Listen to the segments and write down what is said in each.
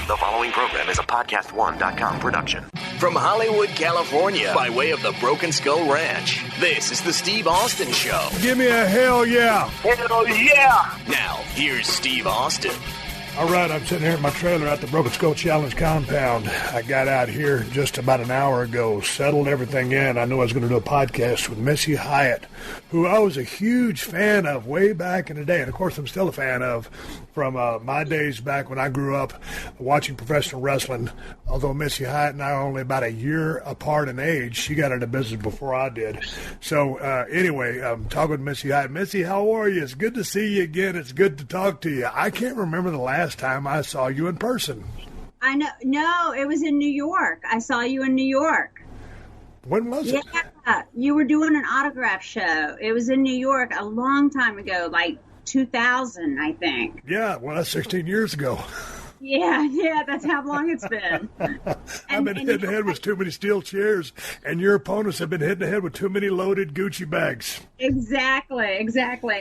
The following program is a PodcastOne.com production. From Hollywood, California, by way of the Broken Skull Ranch, this is the Steve Austin Show. Give me a hell yeah. Hell yeah. Now, here's Steve Austin. All right, I'm sitting here in my trailer at the Broken Skull Challenge compound. I got out here just about an hour ago, settled everything in. I knew I was going to do a podcast with Missy Hyatt, who I was a huge fan of way back in the day. And, of course, I'm still a fan of from my days back when I grew up watching professional wrestling. Although Missy Hyatt and I are only about a year apart in age, she got into business before I did. So, anyway, I'm talking with Missy Hyatt. Missy, how are you? It's good to see you again. It's good to talk to you. I can't remember the last time I saw you in person. I know. No, it was in New York. I saw you in New York. When was it? Yeah, you were doing an autograph show. It was in New York a long time ago, like 2000, I think. Yeah, well, that's 16 years ago. Yeah, that's how long it's been. I've been hit in the head with too many steel chairs, and your opponents have been hit in the head with too many loaded Gucci bags. Exactly.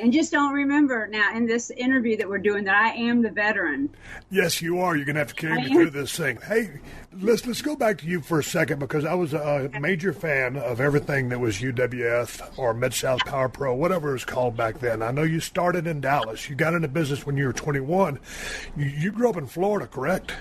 And just don't remember now in this interview that we're doing that I am the veteran. Yes, you are. You're going to have to carry me through this thing. Hey, let's go back to you for a second, because I was a major fan of everything that was UWF or Mid-South Power Pro, whatever it was called back then. I know you started in Dallas. You got into business when you were 21. You grew up in Florida, correct?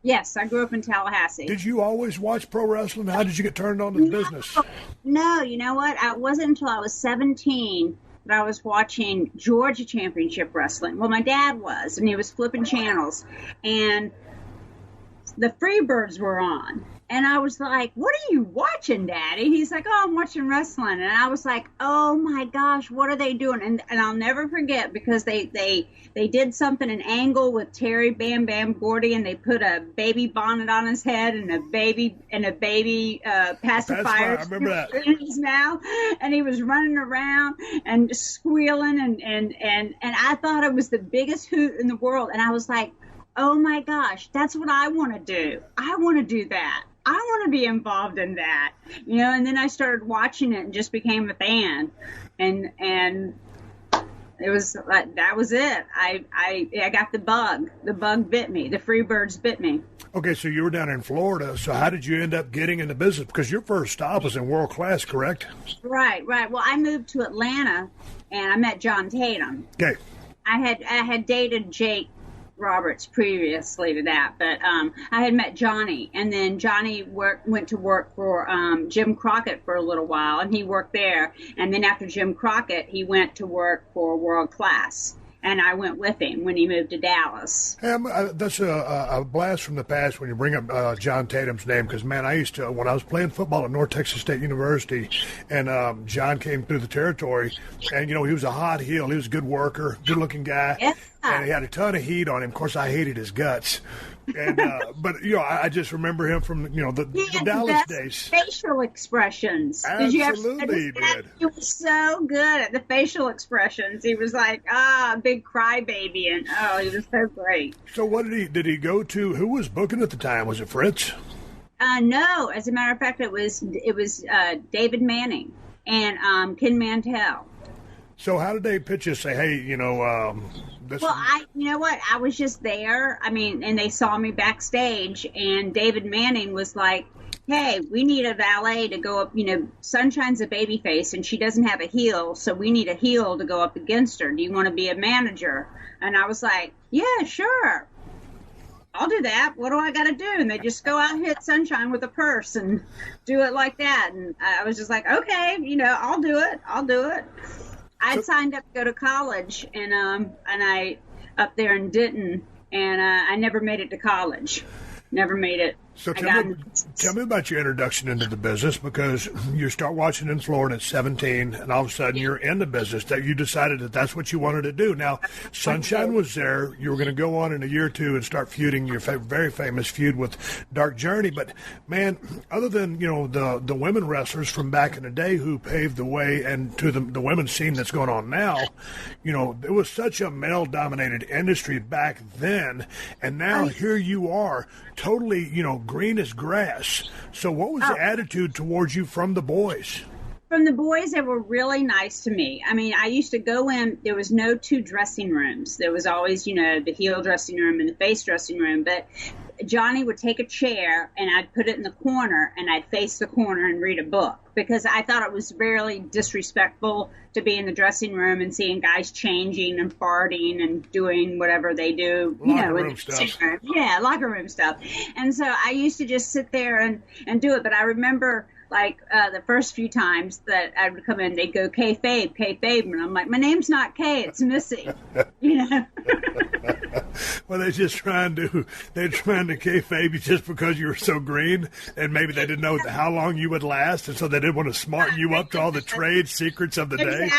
Yes, I grew up in Tallahassee. Did you always watch pro wrestling? How did you get turned on to the business? No, you know what? It wasn't until I was 17 that I was watching Georgia Championship Wrestling. Well, my dad was, and he was flipping channels, and the Freebirds were on. And I was like, what are you watching, Daddy? He's like, oh, I'm watching wrestling. And I was like, oh, my gosh, what are they doing? And I'll never forget, because they did something, an angle with Terry Bam Bam Gordy, and they put a baby bonnet on his head and a baby pacifier I remember that. in his mouth. And he was running around and squealing. And I thought it was the biggest hoot in the world. And I was like, oh, my gosh, that's what I want to do. I want to do that. I want to be involved in that, and then I started watching it and just became a fan, and it was like, that was it. I got the bug bit me, the Freebirds bit me. Okay, so you were down in Florida, so how did you end up getting into business? Because your first stop was in World Class, correct? Right. Well, I moved to Atlanta, and I met John Tatum. Okay. I had dated Jake Roberts previously to that, but I had met Johnny, and then Johnny went to work for Jim Crockett for a little while, and he worked there, and then after Jim Crockett, he went to work for World Class, and I went with him when he moved to Dallas. Hey, that's a blast from the past when you bring up John Tatum's name, because, man, I used to, when I was playing football at North Texas State University, and John came through the territory, and, he was a hot heel. He was a good worker, good-looking guy. Yeah. And he had a ton of heat on him. Of course, I hated his guts. And but I just remember him from the Dallas days. Facial expressions. Absolutely, he did. He was so good at the facial expressions. He was like big crybaby, and he was so great. So what did he go to? Who was booking at the time? Was it Fritz? No, as a matter of fact, it was David Manning and Ken Mantell. So how did they pitch us? Say, hey, this. Well, I was just there. I mean, and they saw me backstage, and David Manning was like, hey, we need a valet to go up. Sunshine's a baby face, and she doesn't have a heel, so we need a heel to go up against her. Do you want to be a manager? And I was like, yeah, sure. I'll do that. What do I got to do? And they just go out and hit Sunshine with a purse and do it like that. And I was just like, okay, I'll do it. I'd signed up to go to college, and I up there in Denton, and I never made it to college. Never made it. So tell me about your introduction into the business, because you start watching in Florida at 17, and all of a sudden you're in the business, that you decided that that's what you wanted to do. Now, Sunshine was there. You were going to go on in a year or two and start feuding your very famous feud with Dark Journey. But, man, other than, the women wrestlers from back in the day who paved the way, and to the women's scene that's going on now, it was such a male-dominated industry back then, and now here you are, totally, green as grass. So what was the attitude towards you from the boys? From the boys, they were really nice to me. I mean, I used to go in, there was no two dressing rooms. There was always, the heel dressing room and the face dressing room. But Johnny would take a chair and I'd put it in the corner and I'd face the corner and read a book, because I thought it was really disrespectful to be in the dressing room and seeing guys changing and farting and doing whatever they do, locker room stuff. Yeah, locker room stuff. And so I used to just sit there and do it. But I remember, like, the first few times that I would come in, they'd go, kayfabe, kayfabe. And I'm like, my name's not Kay, it's Missy. Well, they're trying to kayfabe you just because you were so green, and maybe they didn't know how long you would last, and so they didn't want to smarten you up to all the trade secrets of the day.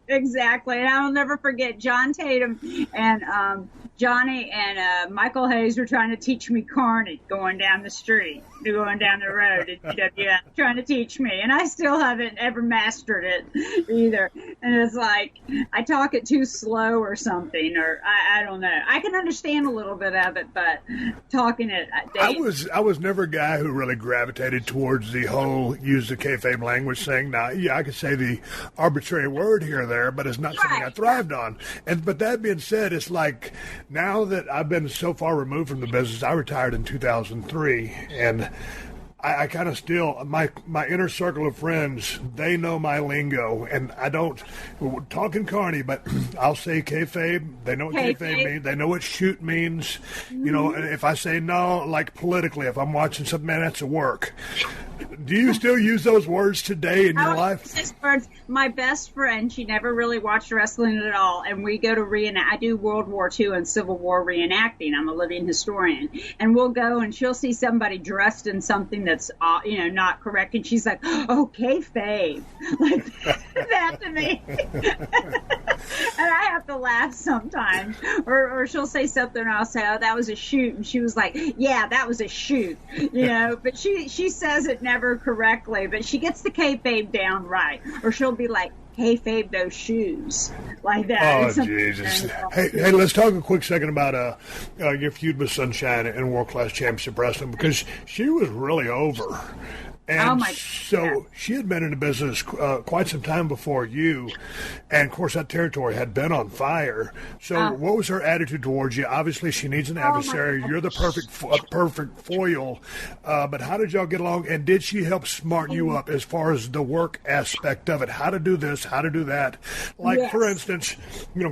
Exactly. And I'll never forget John Tatum and Johnny and Michael Hayes were trying to teach me carnage going down the street, going down the road at GWF, trying to teach me. And I still haven't ever mastered it either. And it's like, I talk it too slow or something, or I don't know. I can understand a little bit of it, but talking it. I was never a guy who really gravitated towards the whole use the kayfabe language thing. Now, yeah, I could say the arbitrary word here or there, but it's not something I thrived on. But that being said, it's like, now that I've been so far removed from the business, I retired in 2003, and I kind of still, my inner circle of friends, they know my lingo, and I don't talk in carny, but I'll say kayfabe. They know what kayfabe means. They know what shoot means. Mm-hmm. You know, if I say no, like politically, if I'm watching something, man, that's a work. Do you still use those words today in your life? Words. My best friend, she never really watched wrestling at all, and we go to reenact. I do World War II and Civil War reenacting. I'm a living historian, and we'll go and she'll see somebody dressed in something that's not correct, and she's like, "Oh, kayfabe," like that to me, and I have to laugh sometimes. Or she'll say something, and I'll say, "Oh, that was a shoot," and she was like, "Yeah, that was a shoot," But she says it never correctly, but she gets the kayfabe down right. Or she'll be like, kayfabe those shoes, like that. Oh, Jesus. Hey, let's talk a quick second about your feud with Sunshine and World Class Championship Wrestling, because she was really over. And so she had been in the business quite some time before you, and of course that territory had been on fire. So what was her attitude towards you? Obviously she needs an adversary. You're the perfect foil. But how did y'all get along? And did she help smarten you up as far as the work aspect of it? How to do this, how to do that? Like for instance,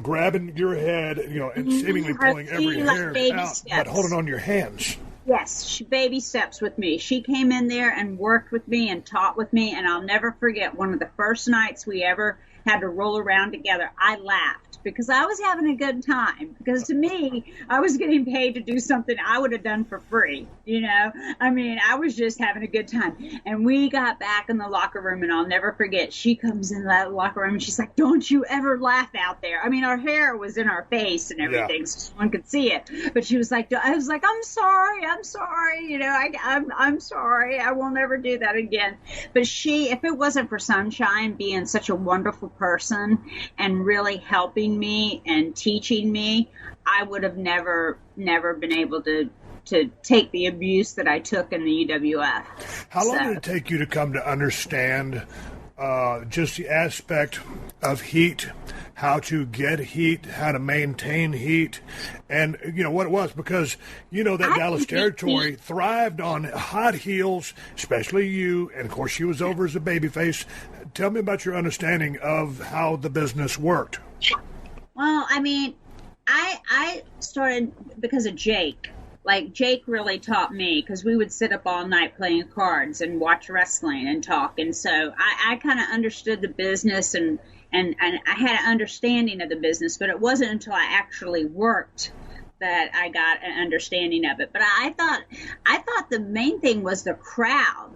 grabbing your head, and seemingly pulling every hair out, but holding on your hands. Yes, she baby steps with me. She came in there and worked with me and taught with me, and I'll never forget one of the first nights we ever had to roll around together. I laughed because I was having a good time. Because to me, I was getting paid to do something I would have done for free. I mean, I was just having a good time. And we got back in the locker room, and I'll never forget. She comes in that locker room, and she's like, "Don't you ever laugh out there." I mean, our hair was in our face and everything, so one could see it. But she was like, I was like, I'm sorry. I'm sorry. I will never do that again. But if it wasn't for Sunshine being such a wonderful person and really helping me and teaching me, I would have never been able to take the abuse that I took in the UWF. How long did it take you to come to understand just the aspect of heat, how to get heat, how to maintain heat, and what it was? Because that Dallas territory thrived on hot heels, especially you, and of course she was over as a babyface. Tell me about your understanding of how the business worked. Well, I mean, I started because of Jake. Like, Jake really taught me, because we would sit up all night playing cards and watch wrestling and talk. And so I kind of understood the business and I had an understanding of the business, but it wasn't until I actually worked that I got an understanding of it. But I thought the main thing was the crowd.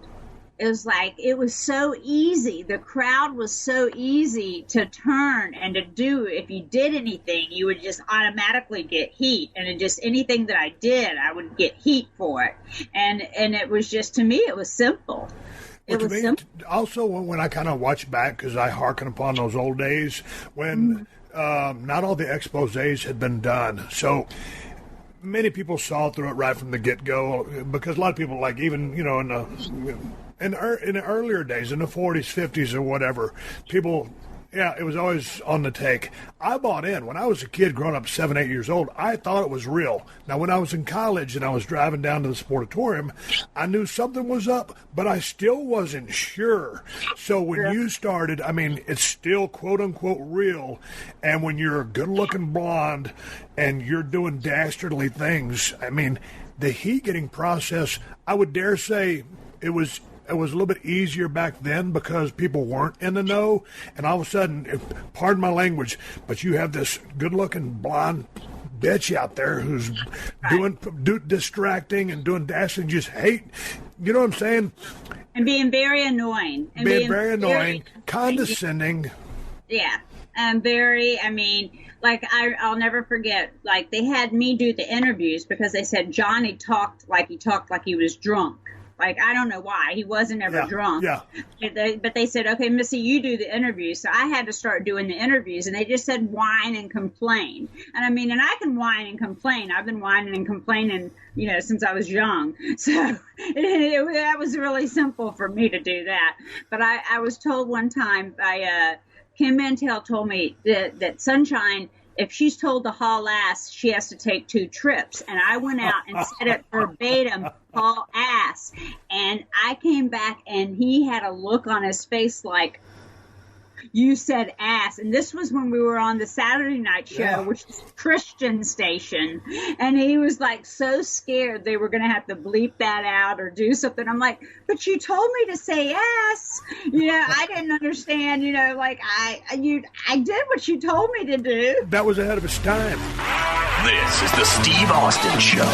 It was like, it was so easy. The crowd was so easy to turn and to do. If you did anything, you would just automatically get heat. And just anything that I did, I would get heat for it. And it was just, to me, it was simple. Also, when I kind of watch back, because I hearken upon those old days when not all the exposés had been done. So many people saw through it right from the get-go, because a lot of people, like, even, in the earlier days, in the 40s, 50s, or whatever, people Yeah, it was always on the take. I bought in. When I was a kid growing up 7, 8 years old, I thought it was real. Now, when I was in college and I was driving down to the Sportatorium, I knew something was up, but I still wasn't sure. So when you started, I mean, it's still quote-unquote real. And when you're a good-looking blonde and you're doing dastardly things, I mean, the heat-getting process, I would dare say it was a little bit easier back then because people weren't in the know, and all of a sudden, pardon my language, but you have this good-looking blonde bitch out there who's distracting and doing dashing, just hate. You know what I'm saying? And being very annoying. And being very annoying, condescending. Yeah, I'll never forget, like, they had me do the interviews because they said Johnny talked like he was drunk. Like, I don't know why. He wasn't ever drunk. Yeah. But they said, okay, Missy, you do the interviews. So I had to start doing the interviews, and they just said whine and complain. And I mean, and I can whine and complain. I've been whining and complaining, since I was young. So that was really simple for me to do that. But I was told one time by Kim Mantell told me that Sunshine, if she's told to haul ass, she has to take 2 trips. And I went out and said it verbatim, haul ass. And I came back and he had a look on his face like, you said ass. And this was when we were on the Saturday night show, which is a Christian station. And he was like so scared they were going to have to bleep that out or do something. I'm like, but you told me to say ass. I didn't understand, I did what you told me to do. That was ahead of its time. This is the Steve Austin Show.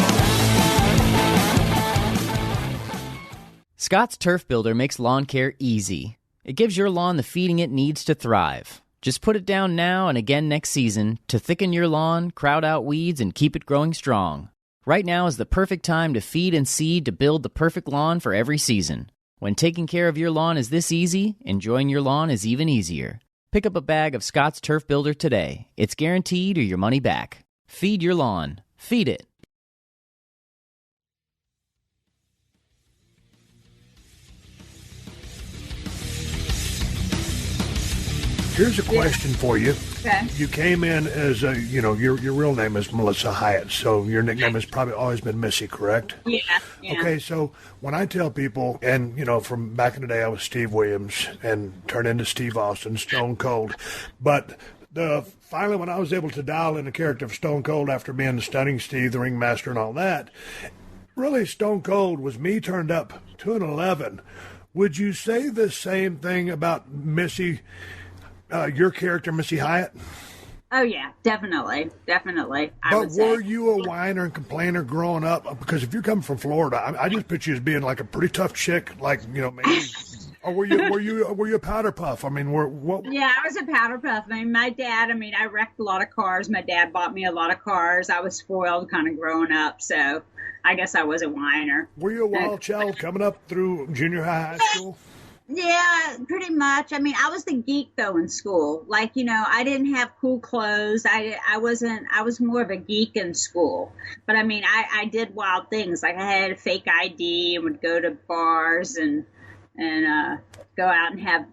Scott's Turf Builder makes lawn care easy. It gives your lawn the feeding it needs to thrive. Just put it down now and again next season to thicken your lawn, crowd out weeds, and keep it growing strong. Right now is the perfect time to feed and seed to build the perfect lawn for every season. When taking care of your lawn is this easy, enjoying your lawn is even easier. Pick up a bag of Scott's Turf Builder today. It's guaranteed or your money back. Feed your lawn. Feed it. Here's a question for you. Okay. You came in as your real name is Melissa Hyatt, so your nickname has probably always been Missy, correct? Yeah. Okay, so when I tell people, and from back in the day I was Steve Williams and turned into Steve Austin, Stone Cold, but finally when I was able to dial in the character of Stone Cold after being the Stunning Steve, the Ringmaster, and all that, really Stone Cold was me turned up to an 11. Would you say the same thing about Missy? Your character, Missy Hyatt? Oh, yeah, definitely. But were you a whiner and complainer growing up? Because if you're coming from Florida, I just picture you as being like a pretty tough chick, like, maybe. Or were you a powder puff? I mean, what? Yeah, I was a powder puff. I mean, my dad, I wrecked a lot of cars. My dad bought me a lot of cars. I was spoiled kind of growing up, so I guess I was a whiner. Were you a wild child coming up through junior high school? Yeah, pretty much. I mean, I was the geek though in school. Like, I didn't have cool clothes. I was more of a geek in school. But I mean, I did wild things. Like I had a fake ID and would go to bars and go out and have,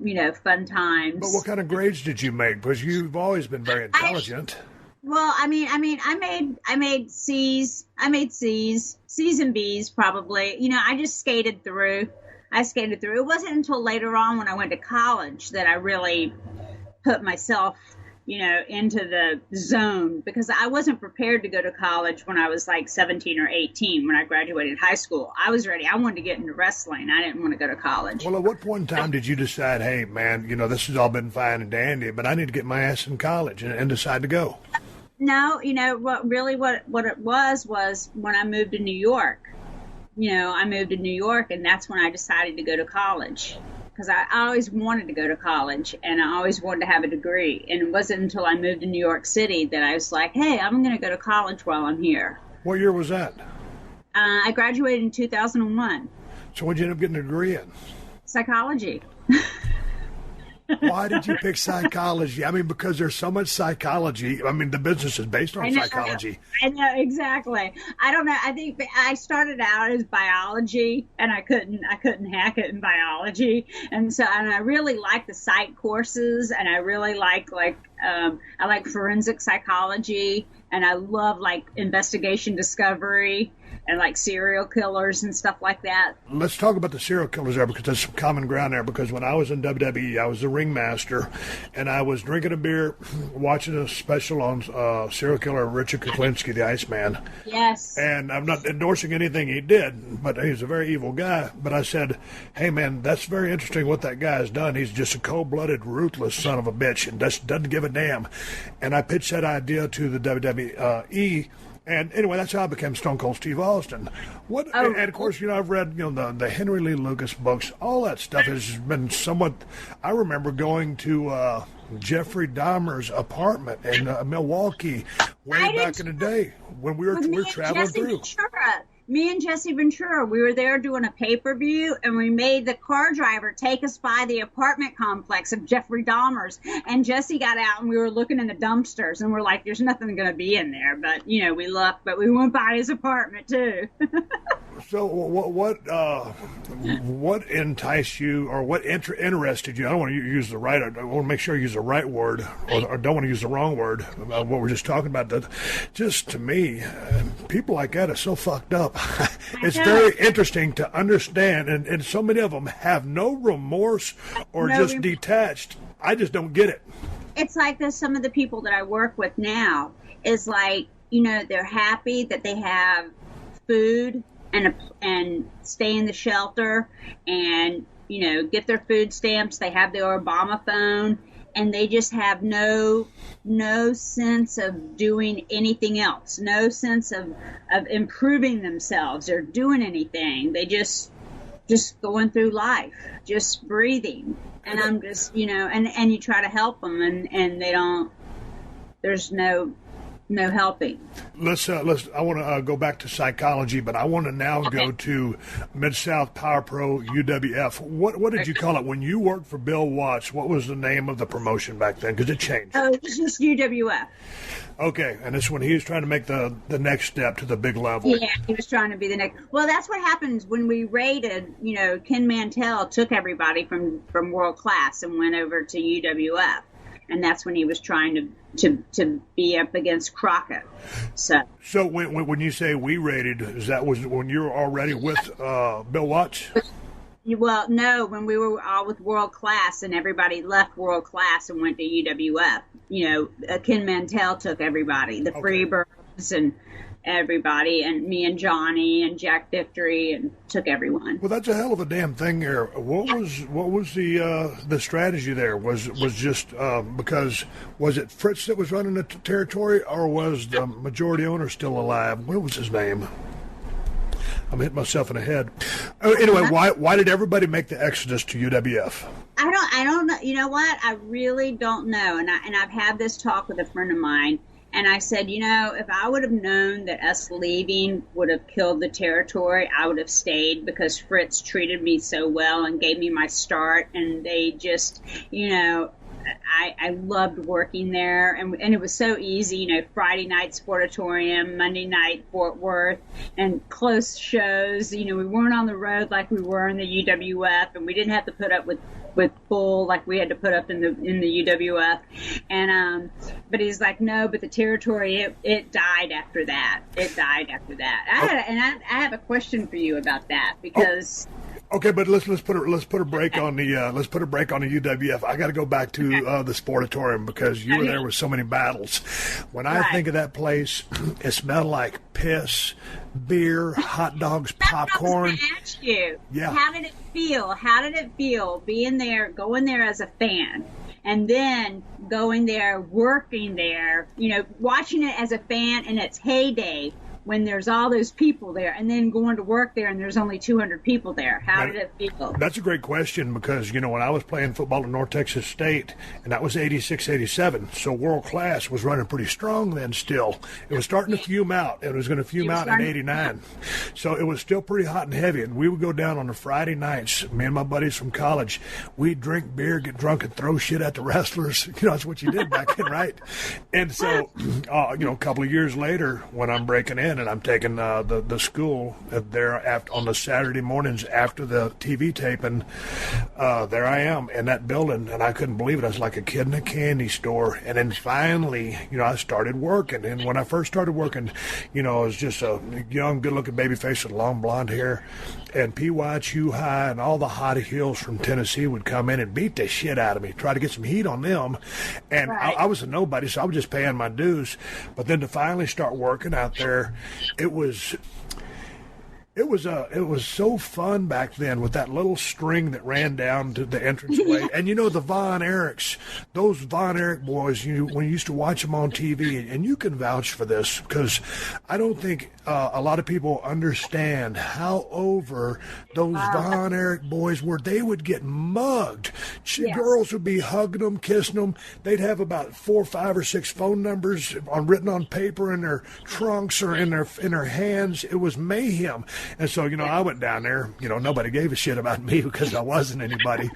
fun times. But what kind of grades did you make? Because you've always been very intelligent. I made C's. C's and B's probably. I just skated through. It wasn't until later on when I went to college that I really put myself, into the zone, because I wasn't prepared to go to college when I was like 17 or 18 when I graduated high school. I was ready. I wanted to get into wrestling. I didn't want to go to college. Well, at what point in time did you decide, hey, man, this has all been fine and dandy, but I need to get my ass in college and decide to go? No, what it was when I moved to New York. I moved to New York, and that's when I decided to go to college, because I always wanted to go to college, and I always wanted to have a degree. And it wasn't until I moved to New York City that I was like, hey, I'm going to go to college while I'm here. What year was that? I graduated in 2001. So what did you end up getting a degree in? Psychology. Why did you pick psychology? I mean, because there's so much psychology. I mean, the business is based on psychology. I know, exactly. I don't know. I think I started out as biology, and I couldn't hack it in biology, and I really like the psych courses, and I really like I like forensic psychology, and I love like investigation discovery. And like serial killers and stuff like that. Let's talk about the serial killers there, because there's some common ground there. Because when I was in WWE, I was the ringmaster, and I was drinking a beer, watching a special on serial killer Richard Kuklinski, the Iceman. Yes. And I'm not endorsing anything he did, but he's a very evil guy. But I said, hey, man, that's very interesting what that guy has done. He's just a cold-blooded, ruthless son of a bitch and just doesn't give a damn. And I pitched that idea to the WWE. And anyway, that's how I became Stone Cold Steve Austin. And of course, I've read, the Henry Lee Lucas books. All that stuff has been somewhat. I remember going to Jeffrey Dahmer's apartment in Milwaukee way back in the day when we were traveling through. Me and Jesse Ventura, we were there doing a pay-per-view, and we made the car driver take us by the apartment complex of Jeffrey Dahmer's. And Jesse got out, and we were looking in the dumpsters, and we're like, there's nothing going to be in there. But, we looked, but we went by his apartment, too. So what enticed you, or what interested you? I don't want to use the right. I want to make sure I use the right word, or don't want to use the wrong word. What we're just talking about. That just to me, people like that are so fucked up. It's very interesting to understand, and so many of them have no remorse or just detached. I just don't get it. It's like some of the people that I work with now is like, they're happy that they have food and stay in the shelter and, get their food stamps. They have their Obama phone, and they just have no sense of doing anything else, no sense of improving themselves or doing anything. They just going through life, just breathing. And I'm just, and you try to help them, and they don't. There's no helping. I want to go back to psychology, but I want to now go to Mid-South Power Pro UWF. What did you call it when you worked for Bill Watts? What was the name of the promotion back then? Because it changed. Oh, it was just UWF. Okay, and this is when he was trying to make the next step to the big level. Yeah, he was trying to be the next. Well, that's what happens when we raided. Ken Mantell took everybody from World Class and went over to UWF. And that's when he was trying to be up against Crockett. So when you say we raided, was when you were already with Bill Watts? Well, no, when we were all with World Class and everybody left World Class and went to UWF. Ken Mantell took everybody, the Freebirds and everybody, and me and Johnny and Jack Victory, and took everyone. Well, that's a hell of a damn thing there. What was the strategy there? Was just because was it Fritz that was running the territory, or was the majority owner still alive? What was his name? I'm hitting myself in the head. Anyway, why did everybody make the exodus to UWF? I don't know. You know what? I really don't know. And I've had this talk with a friend of mine. And I said, if I would have known that us leaving would have killed the territory, I would have stayed, because Fritz treated me so well and gave me my start. And they just, I loved working there. And it was so easy, Friday night Sportatorium, Monday night Fort Worth, and close shows. We weren't on the road like we were in the UWF, and we didn't have to put up with bull like we had to put up in the UWF. And but he's like, no, but the territory it died after that. I have a question for you about that, because Okay, but let's put a break on the UWF. I got to go back to the Sportatorium, because you were there with so many battles. When I think of that place, it smelled like piss, beer, hot dogs, popcorn. I was going to ask you, yeah. How did it feel? How did it feel being there, going there as a fan, and then going there, working there? Watching it as a fan in its heyday. when there's all those people there, and then going to work there and there's only 200 people there? How did it feel? That's a great question because, when I was playing football at North Texas State, and that was 86, 87, so world class was running pretty strong then still. It was starting to fume out. It was going to fume out in 89. So it was still pretty hot and heavy, and we would go down on the Friday nights, me and my buddies from college. We'd drink beer, get drunk, and throw shit at the wrestlers. That's what you did back then, right? And so, a couple of years later, when I'm breaking in, and I'm taking the school there on the Saturday mornings after the TV tape, and there I am in that building, and I couldn't believe it. I was like a kid in a candy store. And then finally, I started working. And when I first started working, I was just a young, good-looking baby face with long blonde hair. And P.Y. Chew High and all the hottie heels from Tennessee would come in and beat the shit out of me, try to get some heat on them. And right. I was a nobody, so I was just paying my dues. But then to finally start working out there, it was so fun back then with that little string that ran down to the entranceway. And the Von Erichs, those Von Erich boys, when you used to watch them on TV, and you can vouch for this because I don't think a lot of people understand how over those Von Erich boys were. They would get mugged. Yes. Girls would be hugging them, kissing them. They'd have about 4, 5, or 6 phone numbers written on paper in their trunks or in their hands. It was mayhem. And so, I went down there. Nobody gave a shit about me because I wasn't anybody.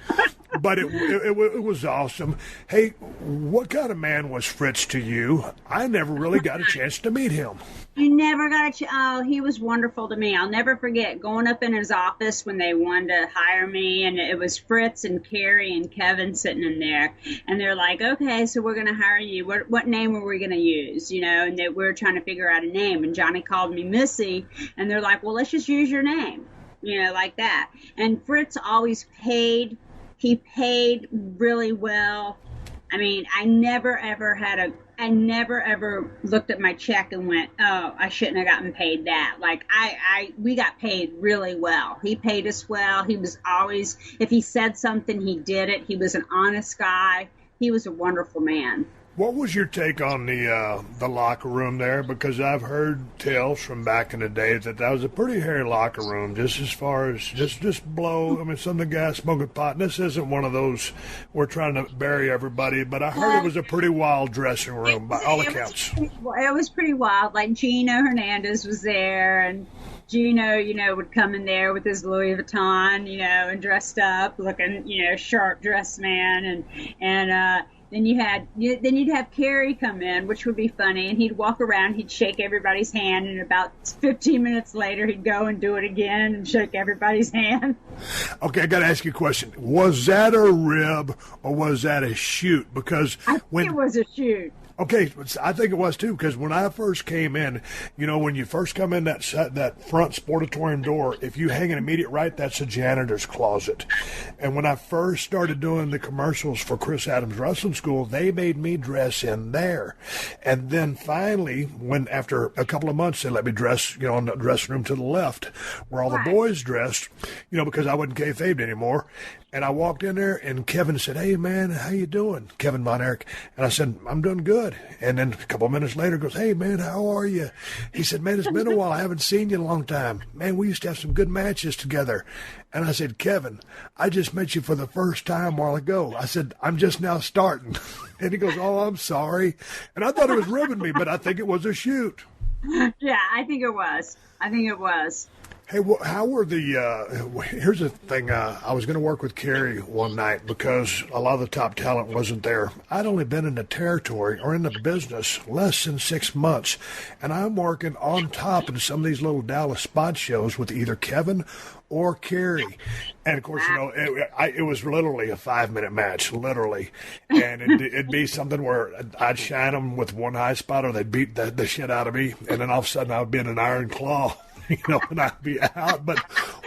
But it was awesome. Hey, what kind of man was Fritz to you? I never really got a chance to meet him. You never got oh, he was wonderful to me. I'll never forget going up in his office when they wanted to hire me, and it was Fritz and Carrie and Kevin sitting in there. And they're like, okay, so we're going to hire you. What name are we going to use? And we were trying to figure out a name. And Johnny called me Missy, and they're like, well, let's just use your name, like that. And Fritz always paid. He paid really well. I mean, I never ever looked at my check and went, oh, I shouldn't have gotten paid that. Like we got paid really well. He paid us well. He was always, if he said something, he did it. He was an honest guy. He was a wonderful man. What was your take on the locker room there? Because I've heard tales from back in the day that was a pretty hairy locker room, just as far as just blow. I mean, some of the guys smoking pot. And this isn't one of those we're trying to bury everybody, but I heard it was a pretty wild dressing room by all accounts. It was pretty wild. Like Gino Hernandez was there, and Gino, would come in there with his Louis Vuitton, and dressed up, looking, sharp dressed man, and then you'd have Carrie come in, which would be funny, and he'd walk around, he'd shake everybody's hand, and about 15 minutes later, he'd go and do it again and shake everybody's hand. Okay, I got to ask you a question. Was that a rib or was that a shoot? Because I think it was a shoot. Okay, I think it was too, because when I first came in, when you first come in that front sportatorium door, if you hang an immediate right, that's a janitor's closet. And when I first started doing the commercials for Chris Adams Wrestling School, they made me dress in there. And then finally, after a couple of months, they let me dress, in the dressing room to the left, where all the boys dressed, because I wasn't kayfabed anymore. And I walked in there, and Kevin said, hey, man, how you doing? Kevin Von Erich. And I said, I'm doing good. And then a couple of minutes later, goes, hey, man, how are you? He said, man, it's been a while. I haven't seen you in a long time. Man, we used to have some good matches together. And I said, Kevin, I just met you for the first time a while ago. I said, I'm just now starting. And he goes, oh, I'm sorry. And I thought he was ribbing me, but I think it was a shoot. Yeah, I think it was. Hey, how were here's the thing. I was going to work with Carrie one night because a lot of the top talent wasn't there. I'd only been in the territory or in the business less than 6 months, and I'm working on top in some of these little Dallas spot shows with either Kevin or Carrie. And, of course, it was literally a 5-minute match, literally. And it'd be something where I'd shine them with one high spot or they'd beat the shit out of me, and then all of a sudden I would be in an iron claw. And I'd be out. But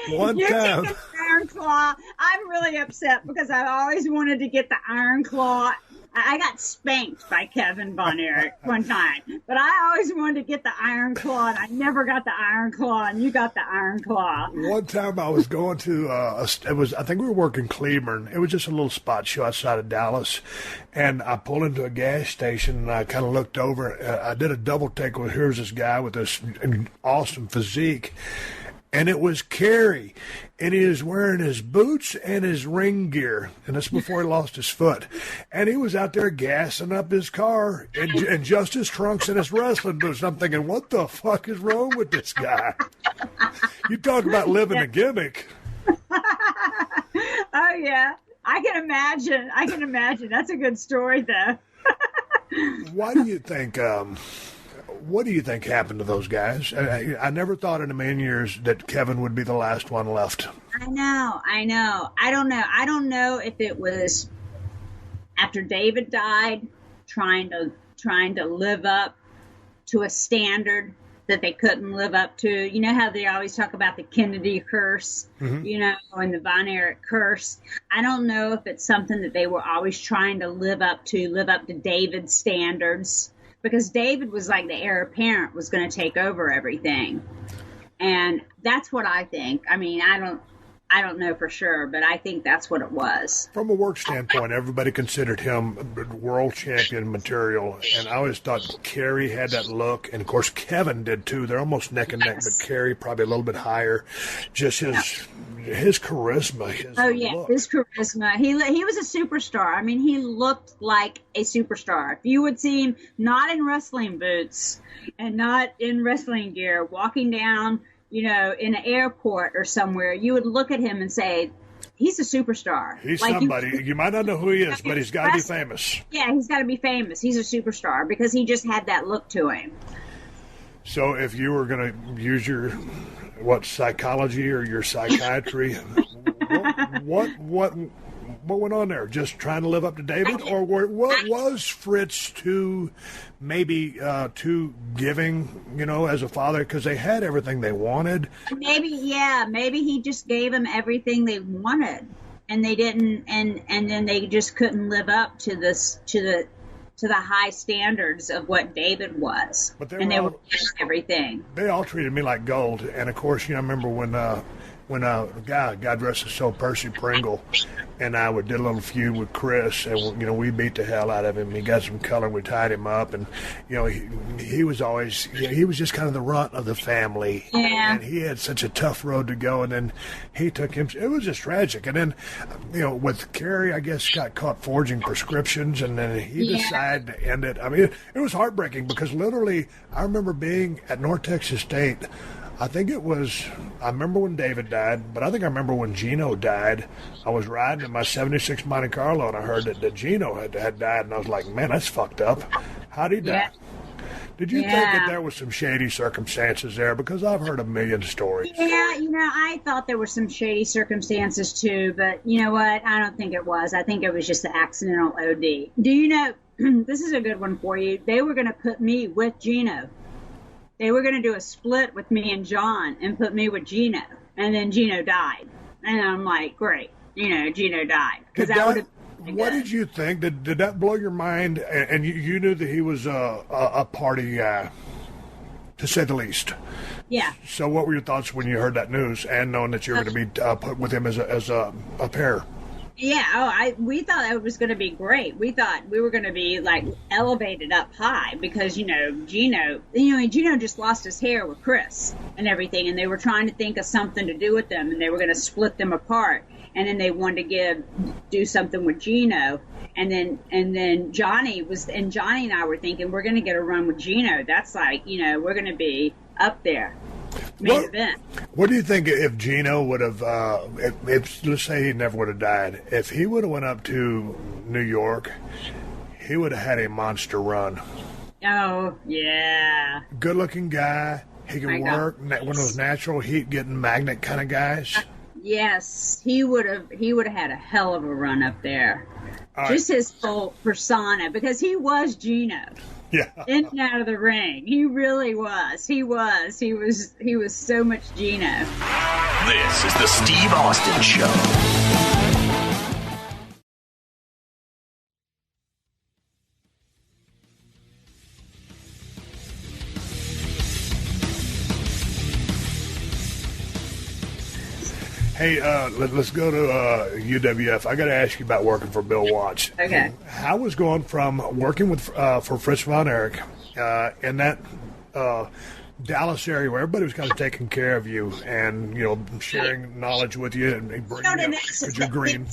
one time, Iron Claw. I'm really upset because I've always wanted to get the Iron Claw I got spanked by Kevin Von Erich one time, but I always wanted to get the Iron Claw, and I never got the Iron Claw, and you got the Iron Claw. One time I was going to, I think we were working Cleburne. It was just a little spot show outside of Dallas, and I pulled into a gas station, and I kind of looked over. I did a double take with, here's this guy with this awesome physique, and it was Kerry, and he was wearing his boots and his ring gear, and that's before he lost his foot. And he was out there gassing up his car in just his trunks and his wrestling boots. And I'm thinking, what the fuck is wrong with this guy? You talk about living a gimmick. Oh, yeah. I can imagine. That's a good story, though. Why do you think... what do you think happened to those guys? I never thought in a million years that Kevin would be the last one left. I know. I don't know if it was after David died, trying to live up to a standard that they couldn't live up to. You know how they always talk about the Kennedy curse, and the Von Erich curse. I don't know if it's something that they were always trying to live up to David's standards. Because David was like the heir apparent, was going to take over everything. And that's what I think. I mean, I don't know for sure, but I think that's what it was. From a work standpoint, everybody considered him world champion material. And I always thought Kerry had that look. And, of course, Kevin did, too. They're almost neck and neck, but Kerry probably a little bit higher. Just his charisma. His charisma. He was a superstar. I mean, he looked like a superstar. If you would see him not in wrestling boots and not in wrestling gear, walking down, in an airport or somewhere, you would look at him and say, he's a superstar. He's like somebody. You might not know who he is, but he's got to be famous. Yeah, he's got to be famous. He's a superstar because he just had that look to him. So if you were going to use your, psychology or your psychiatry, what went on there? Just trying to live up to David? Or what was Fritz too giving, as a father? Because they had everything they wanted. Maybe he just gave them everything they wanted. And they didn't, and then they just couldn't live up to the high standards of what David was. But they were everything. They all treated me like gold. And of course, I remember when God rest his soul, Percy Pringle, and I did a little feud with Chris, and we beat the hell out of him. He got some color, we tied him up, and he was always he was just kind of the runt of the family, and he had such a tough road to go, and then he took him. It was just tragic, and then with Kerry, I guess got caught forging prescriptions, and then he decided to end it. I mean, it was heartbreaking because literally, I remember being at North Texas State. I remember when David died, but I think I remember when Gino died. I was riding in my 76 Monte Carlo, and I heard that Gino had died, and I was like, man, that's fucked up. How'd he die? Did you think that there was some shady circumstances there? Because I've heard a million stories. Yeah, I thought there were some shady circumstances too, but you know what? I don't think it was. I think it was just the accidental OD. Do you know, this is a good one for you. They were going to put me with Gino. They were going to do a split with me and John and put me with Gino. And then Gino died. And I'm like, great. Gino died. What did you think? Did that blow your mind? And you knew that he was a party guy, to say the least. Yeah. So what were your thoughts when you heard that news and knowing that you were going to be put with him as a pair? Yeah, we thought it was going to be great. We thought we were going to be like elevated up high because Gino just lost his hair with Chris and everything, and they were trying to think of something to do with them, and they were going to split them apart, and then they wanted to do something with Gino, and then Johnny and I were thinking we're going to get a run with Gino. That's like we're going to be up there. What do you think if Gino would have, if let's say he never would have died, if he would have went up to New York, he would have had a monster run? Oh, yeah. Good-looking guy. He could work. One of those natural heat getting magnet kind of guys. Yes, he would have had a hell of a run up there. Just his whole persona, because he was Gino. Yeah. In and out of the ring. He really was. He was so much Gino. This is the Steve Austin Show. Hey, let's go to UWF. I got to ask you about working for Bill Watts. Okay. How was going from working with for Fritz Von Erich in that Dallas area where everybody was kind of taking care of you and, sharing knowledge with you and bringing you up because you're green.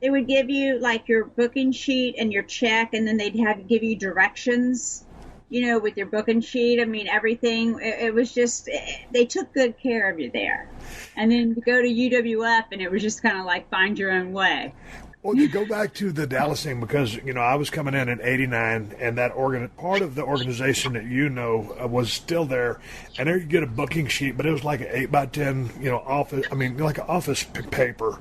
They would give you, like, your booking sheet and your check, and then they'd give you directions, with your booking sheet. I mean, everything. It was just, they took good care of you there. And then to go to UWF, and it was just kind of like find your own way. Well, to go back to the Dallas thing, because, I was coming in '89, and that part of the organization that was still there, and there you get a booking sheet, but it was like an 8x10, office, like an office paper,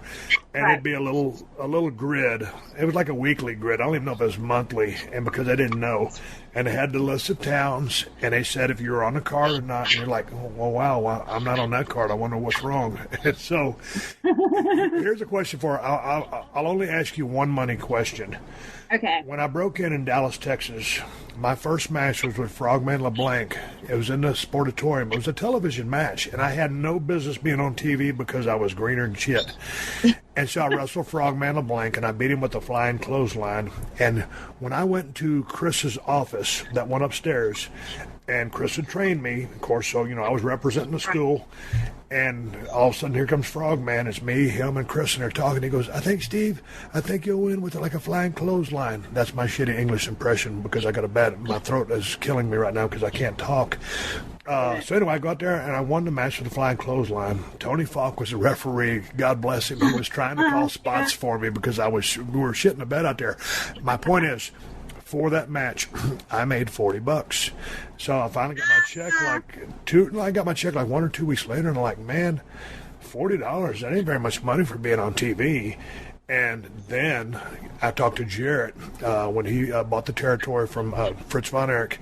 and It'd be a little grid. It was like a weekly grid. I don't even know if it was monthly, and because I didn't know, and it had the list of towns, and they said if you were on the card or not, and you're like, well, wow, I'm not on that card. I wonder what's wrong. And so here's a question for her. I'll only ask you one money question. Okay. When I broke in Dallas, Texas, my first match was with Frogman LeBlanc. It was in the Sportatorium. It was a television match, and I had no business being on TV because I was greener than shit. And so I wrestled Frogman LeBlanc, and I beat him with the flying clothesline. And when I went to Chris's office, that one upstairs, and Chris had trained me, of course, so, I was representing the school. And all of a sudden, here comes Frogman. It's me, him, and Chris, and they're talking. He goes, I think you'll win with like a flying clothesline. That's my shitty English impression because I got my throat is killing me right now because I can't talk. So anyway, I go out there, and I won the match with the flying clothesline. Tony Falk was the referee. God bless him. He was trying to call spots for me because we were shitting the bed out there. My point is, for that match, I made $40. So I finally got my check I got my check like 1 or 2 weeks later, and I'm like, man, $40, that ain't very much money for being on TV. And then I talked to Jarrett when he bought the territory from Fritz Von Erich,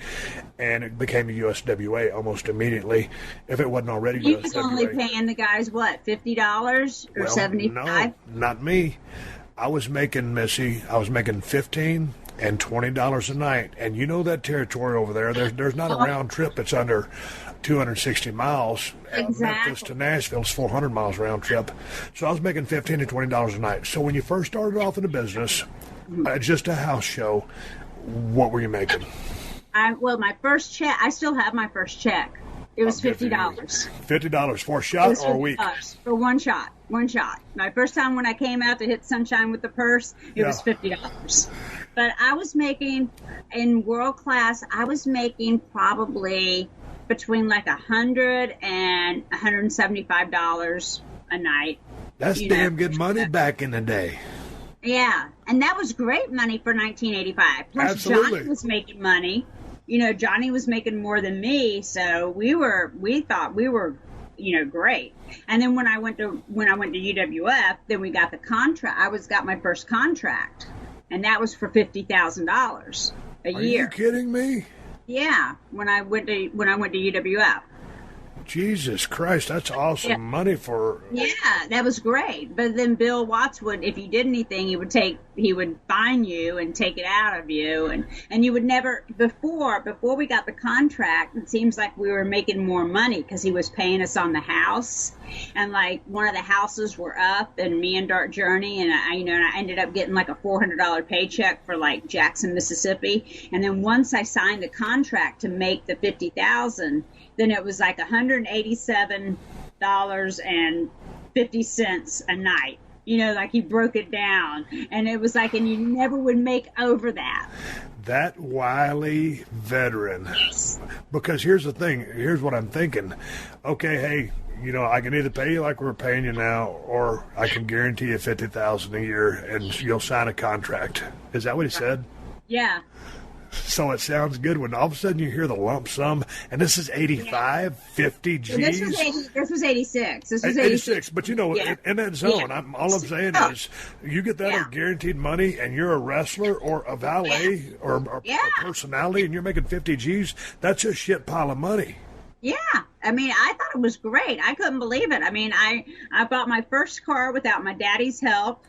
and it became a USWA almost immediately, if it wasn't already he USWA. Was only paying the guys, what, $50 or $75? No, not me. I was making $15 and $20 a night, and that territory over there, there's not a round trip that's under 260 miles. Exactly. Memphis to Nashville is 400 miles round trip. So I was making $15 and $20 a night. So when you first started off in the business, just a house show, what were you making? My first check, I still have my first check. It was $50. $50 for a shot or a week? For one shot. My first time when I came out to hit Sunshine with the purse, it was $50. But I was making, in world class, probably between like $100 and $175 a night. That's damn good money back in the day. Yeah, and that was great money for 1985. Plus, Absolutely. Johnny was making money. Johnny was making more than me, so we thought we were, great. And then when I went to UWF, then we got the contract. I got my first contract, and that was for $50,000 a year. Are you kidding me? Yeah, when I went to UWF. Jesus Christ, that's awesome money for... Yeah, that was great. But then Bill Watts would, if you did anything, he would fine you and take it out of you. And you would never, before we got the contract, it seems like we were making more money because he was paying us on the house. And like one of the houses were up and me and Dark Journey, and I ended up getting like a $400 paycheck for like Jackson, Mississippi. And then once I signed the contract to make the $50,000, then it was like $187.50 a night. Like he broke it down. And it was like, and you never would make over that. That wily veteran. Yes. Because here's the thing. Here's what I'm thinking. Okay, hey, I can either pay you like we're paying you now, or I can guarantee you $50,000 a year and you'll sign a contract. Is that what he said? Yeah. So it sounds good when all of a sudden you hear the lump sum, and this is 85, 50 G's. This was 86. This was 86. But in that zone, all I'm saying is you get that guaranteed money, and you're a wrestler or a valet or a personality, and you're making 50 G's. That's a shit pile of money. Yeah. I mean, I thought it was great. I couldn't believe it. I mean, I bought my first car without my daddy's help.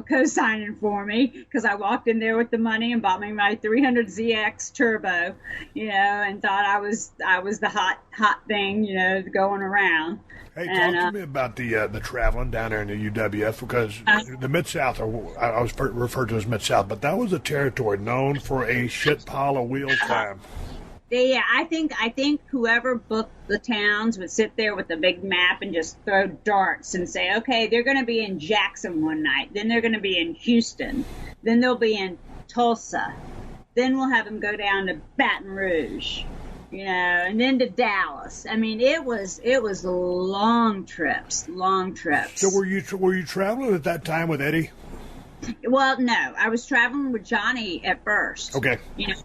co-signing for me because I walked in there with the money and bought me my 300ZX Turbo, and thought I was the hot thing, going around. Hey, talk to me about the traveling down there in the UWF, because the Mid-South, or I was referred to as Mid-South, but that was a territory known for a shit pile of wheel time. Yeah, I think whoever booked the towns would sit there with a big map and just throw darts and say, okay, they're going to be in Jackson one night, then they're going to be in Houston, then they'll be in Tulsa, then we'll have them go down to Baton Rouge, and then to Dallas. I mean, it was long trips. So were you traveling at that time with Eddie? Well, no, I was traveling with Johnny at first. Okay.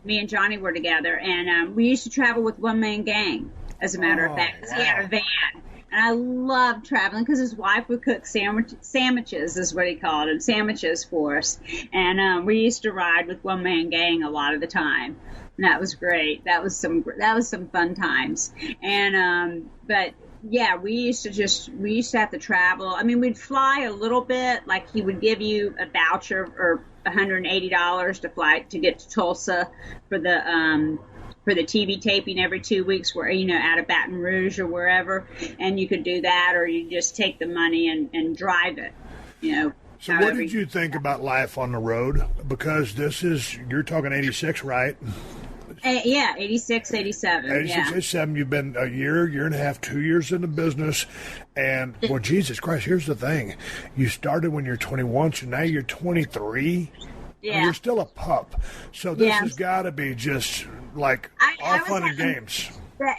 Me and Johnny were together, and we used to travel with One Man Gang, as a matter of fact, because he had a van. And I loved traveling because his wife would cook sandwiches, is what he called them, sandwiches for us. And we used to ride with One Man Gang a lot of the time. And that was great. That was some fun times. And but yeah, we used to have to travel. I mean, we'd fly a little bit. Like, he would give you a voucher or $180 to fly to get to Tulsa for the TV taping every 2 weeks, where out of Baton Rouge or wherever, and you could do that, or you just take the money and drive it. So what did you think about life on the road? Because you're talking 86, right? Yeah, 86, 87. 86, 87, you've been a year and a half, 2 years in the business. And, well, Jesus Christ, here's the thing. You started when you're 21, so now you're 23. Yeah. And you're still a pup. So this has got to be just, like, all fun and games.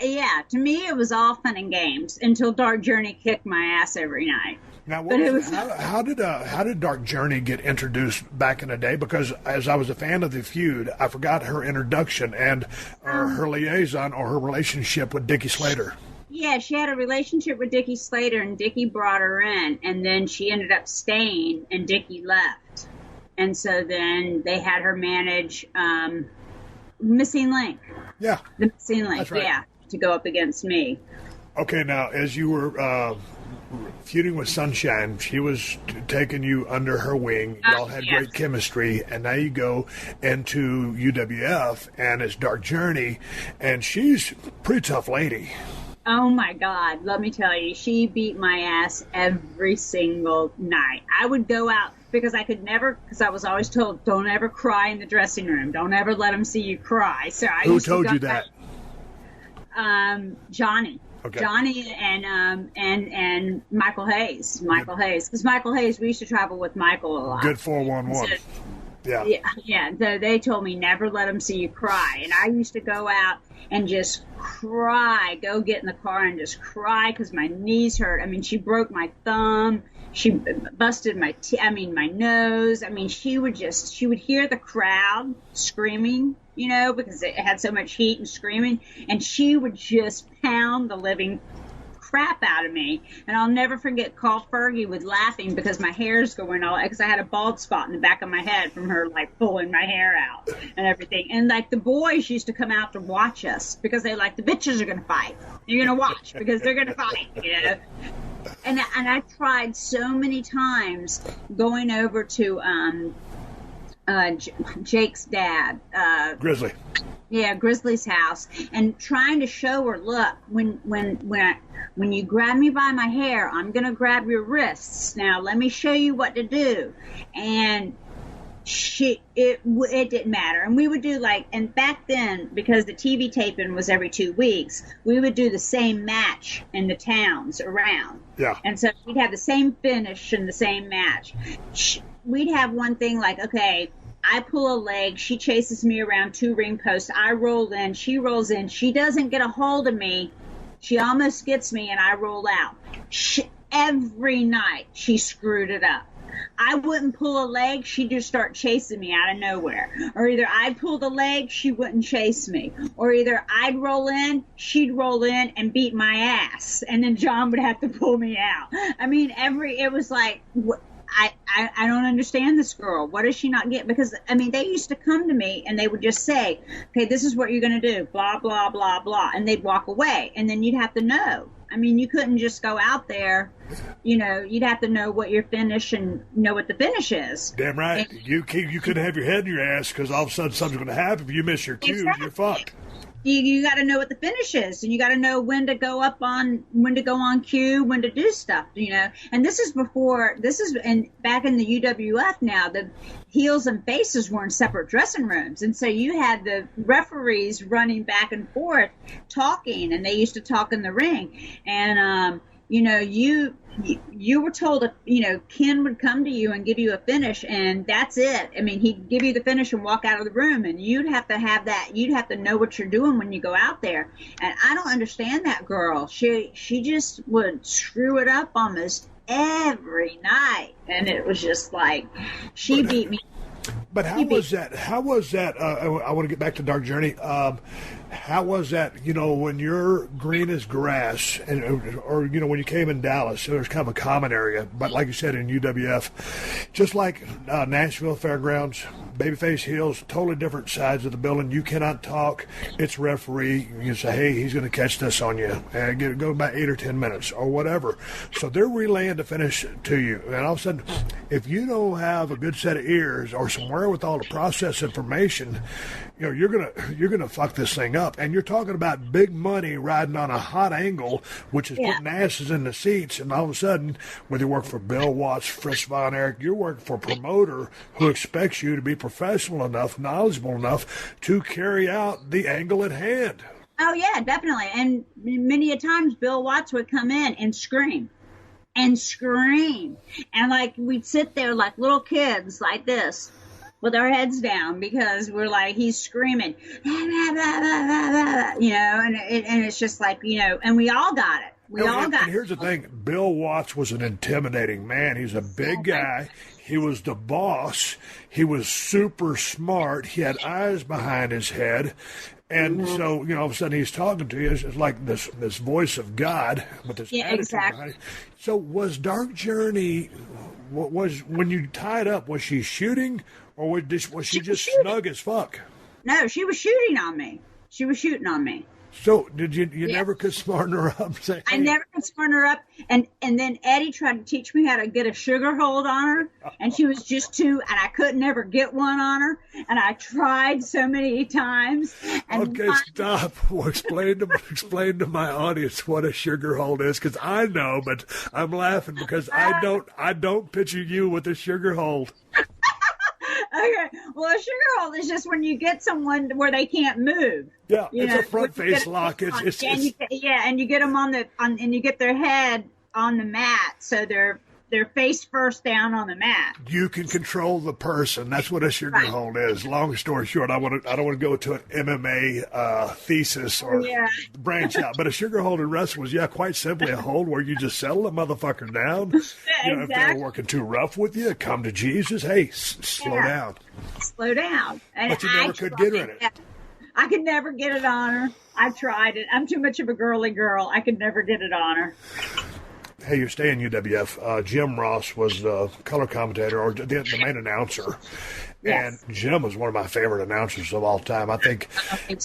Yeah, to me it was all fun and games until Dark Journey kicked my ass every night. Now, how did Dark Journey get introduced back in the day? Because as I was a fan of the feud, I forgot her introduction and her liaison or her relationship with Dickie Slater. Yeah, she had a relationship with Dickie Slater, and Dickie brought her in, and then she ended up staying, and Dickie left. And so then they had her manage Missing Link. Yeah. The Missing Link, that's right. Yeah, to go up against me. Okay, now, as you were feuding with Sunshine, she was taking you under her wing. Y'all had great chemistry, and now you go into UWF, and it's Dark Journey, and she's a pretty tough lady. Oh, my God. Let me tell you, she beat my ass every single night. I would go out because I could never, because I was always told, don't ever cry in the dressing room. Don't ever let them see you cry. So Who told you that? Johnny. Okay. Johnny and Michael Hayes. Because Michael Hayes, we used to travel with Michael a lot. Good 411. So, yeah. So they told me never let them see you cry, and I used to go out and just cry. Go get in the car and just cry because my knees hurt. I mean, she broke my thumb. She busted my nose. I mean, she would hear the crowd screaming, because it had so much heat and screaming, and she would just pound the living crap out of me. And I'll never forget Carl Fergie with laughing because my hair's going all, because I had a bald spot in the back of my head from her like pulling my hair out and everything. And like the boys used to come out to watch us because they like, the bitches are going to fight. You're going to watch because they're going to fight, And I tried so many times going over to Jake's dad, Grizzly. Yeah, Grizzly's house, and trying to show her, look, when you grab me by my hair, I'm gonna grab your wrists. Now let me show you what to do. And it didn't matter. And we would do and back then, because the TV taping was every 2 weeks, we would do the same match in the towns around. Yeah. And so we'd have the same finish and the same match. We'd have one thing like, okay, I pull a leg, she chases me around 2 ring posts, I roll in, she rolls in, she doesn't get a hold of me, she almost gets me, and I roll out. Every night she screwed it up. I wouldn't pull a leg, she'd just start chasing me out of nowhere. Or either I'd pull the leg, she wouldn't chase me. Or either I'd roll in, she'd roll in and beat my ass. And then John would have to pull me out. I mean, it was like, I don't understand this girl. What does she not get? Because, I mean, they used to come to me and they would just say, okay, this is what you're going to do, blah, blah, blah, blah. And they'd walk away. And then you'd have to know. I mean, you couldn't just go out there. You know, you'd have to know what your finish and know what the finish is. Damn right. And you couldn't have your head in your ass because all of a sudden something's going to happen. If you miss your cues, you're fucked. You got to know what the finish is, and you got to know when to go on cue, when to do stuff, you know. And this is back in the UWF now, the heels and faces were in separate dressing rooms. And so you had the referees running back and forth talking, and they used to talk in the ring. And, you know, you were told, you know, Ken would come to you and give you a finish, and that's it. I mean, he'd give you the finish and walk out of the room, and you'd have to have that. You'd have to know what you're doing when you go out there. And I don't understand that girl. She just would screw it up almost every night, and it was just like she beat me. But how was that? I want to get back to Dark Journey. How was that, you know, when you're green as grass, or, you know, when you came in Dallas, there's kind of a common area, but like you said, in UWF, just like Nashville Fairgrounds, babyface heels, totally different sides of the building. You cannot talk. It's referee. You say, hey, he's going to catch this on you. And go about 8 or 10 minutes or whatever. So they're relaying the finish to you. And all of a sudden, if you don't have a good set of ears or some wherewithal to process information, you know, you're gonna fuck this thing up. And you're talking about big money riding on a hot angle, which is putting asses in the seats. And all of a sudden, whether you work for Bill Watts, Fritz Von Erich, you're working for a promoter who expects you to be professional enough, knowledgeable enough to carry out the angle at hand. Oh yeah, definitely. And many a times Bill Watts would come in and scream. And like we'd sit there like little kids like this with our heads down because we're like, he's screaming, you know, and it's just like, you know, and we all got it. And here's the thing. Bill Watts was an intimidating man. He's a big guy. He was the boss. He was super smart. He had eyes behind his head. And so, you know, all of a sudden he's talking to you. It's like this voice of God with this attitude behind it. So was Dark Journey, when you tied up, was she shooting or was she just snug as fuck? No, she was shooting on me. So did you never could smarten her up? Say, hey. I never could smarten her up. And then Eddie tried to teach me how to get a sugar hold on her. And she was just and I couldn't ever get one on her. And I tried so many times. And okay, stop. Well, explain to my audience what a sugar hold is, because I know, but I'm laughing because I don't picture you with a sugar hold. Okay, well, a sugar hold is just when you get someone where they can't move. Yeah, it's a front face lock. And you get them and you get their head on the mat, so they're face first down on the mat. You can control the person. That's what a sugar hold is. Long story short, I don't want to go to an MMA thesis or branch out, but a sugar hold in wrestling was quite simply a hold where you just settle the motherfucker down. You know, if they're working too rough with you, come to Jesus. Hey, slow down. Slow down. And but you never could get her in it. I could never get it on her. I tried it. I'm too much of a girly girl. I could never get it on her. Hey, you're staying UWF. Jim Ross was the color commentator or the main announcer. Yes. And Jim was one of my favorite announcers of all time. I think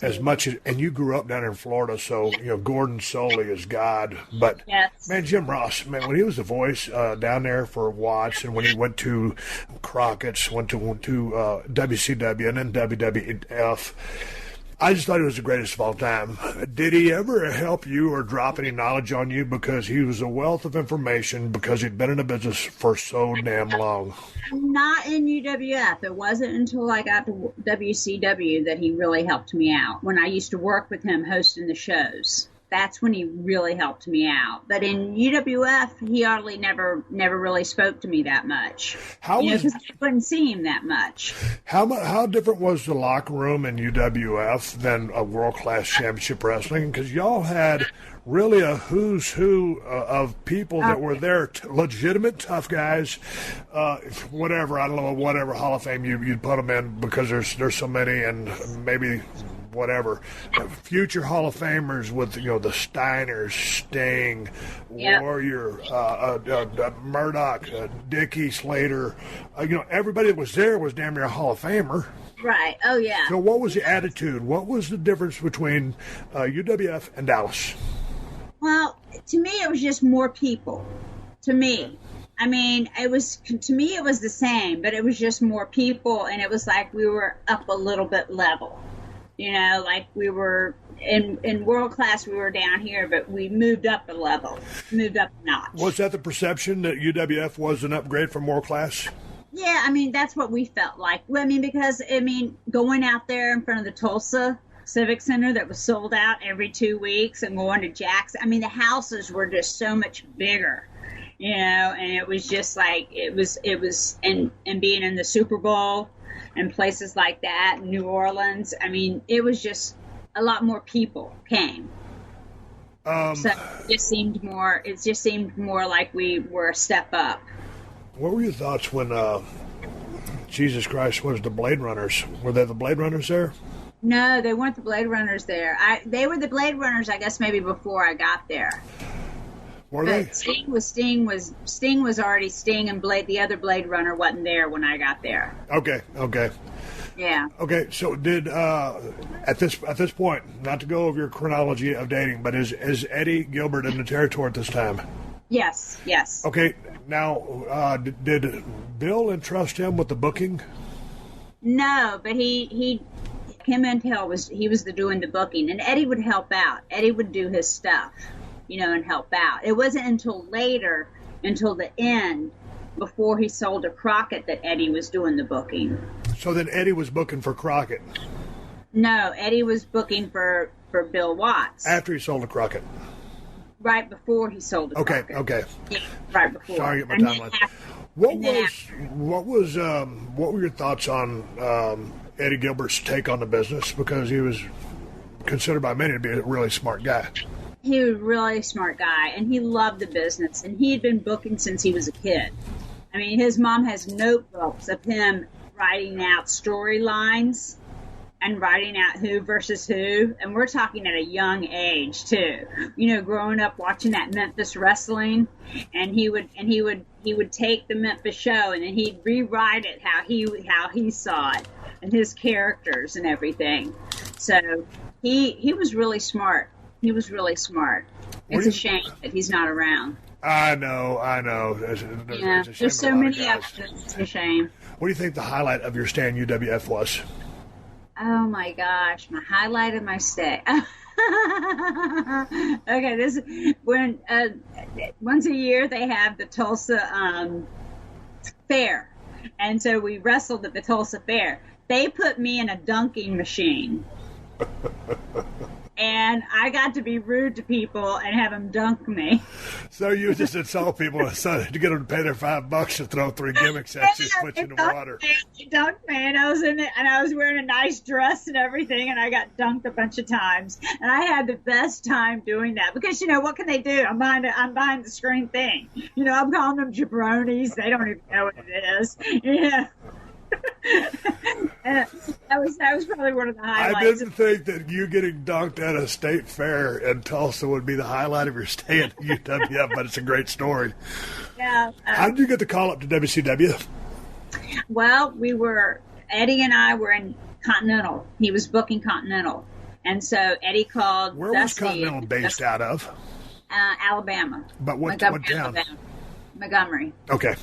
as much as, and you grew up down in Florida, so, you know, Gordon Soley is God. But, man, Jim Ross, man, when he was the voice down there for Watts and when he went to Crockett's, went to WCW and then WWF, I just thought he was the greatest of all time. Did he ever help you or drop any knowledge on you because he was a wealth of information because he'd been in the business for so damn long? Not in UWF. It wasn't until I got to WCW that he really helped me out. When I used to work with him hosting the shows, that's when he really helped me out. But in UWF, he hardly never really spoke to me that much. Because I couldn't see him that much. How different was the locker room in UWF than a world-class championship wrestling? Because y'all had really a who's who of people that were there, legitimate tough guys, whatever Hall of Fame you'd put them in, because there's so many, and maybe whatever, future Hall of Famers with, you know, the Steiners, Sting, Warrior, Murdoch, Dickie, Slater, you know, everybody that was there was damn near a Hall of Famer. Right. Oh yeah. So what was the attitude? What was the difference between UWF and Dallas? Well, to me, it was just more people. To me. I mean, it was the same, but it was just more people, and it was like we were up a little bit level. You know, like we were in world class, we were down here, but we moved up a level, moved up a notch. Was that the perception that UWF was an upgrade from world class? Yeah, I mean, that's what we felt like. I mean, because, going out there in front of the Tulsa Civic Center that was sold out every 2 weeks and going to Jackson, I mean, the houses were just so much bigger, you know, and it was just like, it was, and being in the Super Bowl and places like that, New Orleans, I mean, it was just a lot more people came. So it just seemed more like we were a step up. What were your thoughts when, Jesus Christ, what was the Blade Runners? Were they the Blade Runners there? No, they weren't the Blade Runners there. They were the Blade Runners, I guess, maybe before I got there. Were they? Sting was already Sting, and the other Blade Runner wasn't there when I got there. Okay. Yeah. Okay, so did at this point, not to go over your chronology of dating, but is Eddie Gilbert in the territory at this time? Yes. Okay, now did Bill entrust him with the booking? No, but him and Hill was doing the booking, and Eddie would help out. Eddie would do his stuff, you know, and help out. It wasn't until the end, before he sold to Crockett, that Eddie was doing the booking. So then Eddie was booking for Crockett? No, Eddie was booking for Bill Watts. After he sold to Crockett? Right before he sold to Crockett. Okay. Yeah, right before. Sorry, get my timeline. What were your thoughts on Eddie Gilbert's take on the business? Because he was considered by many to be a really smart guy. He was a really smart guy, and he loved the business, and he had been booking since he was a kid. I mean, his mom has notebooks of him writing out storylines and writing out who versus who, and we're talking at a young age too. You know, growing up watching that Memphis wrestling, and he would take the Memphis show and then he'd rewrite it how he saw it and his characters and everything. So he was really smart. He was really smart. It's a shame that he's not around. I know. There's so many of them. It's a shame. What do you think the highlight of your stay in UWF was? Oh my gosh, my highlight of my stay. Okay, this is when once a year they have the Tulsa fair, and so we wrestled at the Tulsa fair. They put me in a dunking machine. And I got to be rude to people and have them dunk me. So you just insult people to get them to pay their $5 to throw 3 gimmicks at you, put you in the water. He dunked me, and I was in it, and I was wearing a nice dress and everything, and I got dunked a bunch of times. And I had the best time doing that because, you know, what can they do? I'm behind the screen thing. You know, I'm calling them jabronis. They don't even know what it is. Yeah. That was probably one of the highlights. I didn't think that you getting dunked at a state fair in Tulsa would be the highlight of your stay at UWF, but it's a great story. Yeah. How did you get the call up to WCW? Well, Eddie and I were in Continental. He was booking Continental. And so Eddie called Where Dusty. was Continental based out of? Alabama. But what Montgomery, town? Alabama. Montgomery. Okay.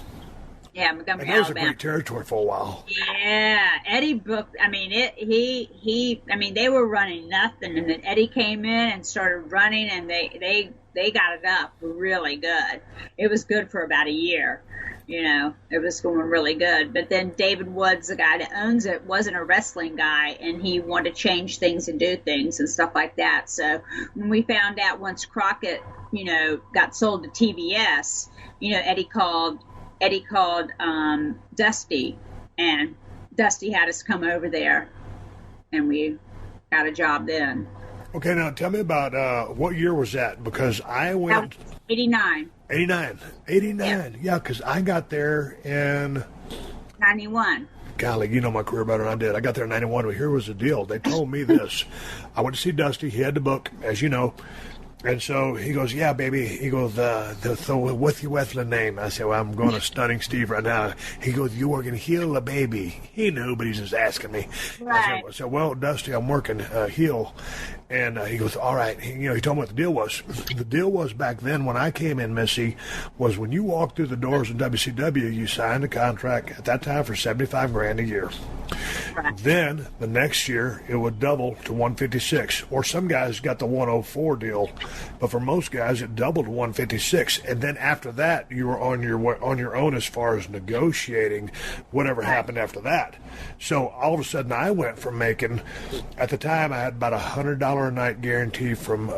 Yeah, Montgomery, and that was Alabama. a great territory for a while. Yeah, Eddie booked. I mean, they were running nothing, and then Eddie came in and started running, and they got it up really good. It was good for about a year. You know, it was going really good. But then David Woods, the guy that owns it, wasn't a wrestling guy, and he wanted to change things and do things and stuff like that. So when we found out once Crockett, you know, got sold to TBS, you know, Eddie called Dusty, and Dusty had us come over there, and we got a job then. Okay, now tell me about what year was that? Because I went... 89. 89. Yeah, because I got there in... 91. Golly, you know my career better than I did. I got there in 91, but here was the deal. They told me this. I went to see Dusty. He had the book, as you know. And so he goes, yeah, baby. He goes, what's your wrestling name? I said, well, I'm going to Stunning Steve right now. He goes, you working heel the baby? He knew, but he's just asking me. Right. I said, well, Dusty, I'm working heel. And he goes, all right. He told me what the deal was. The deal was back then when I came in, Missy, was when you walked through the doors in WCW, you signed a contract at that time for $75,000 a year. Right. Then the next year it would double to 156, or some guys got the 104 deal, but for most guys it doubled to 156. And then after that, you were on your own as far as negotiating whatever happened after that. So all of a sudden, I went from making, at the time I had about $100 a night guarantee from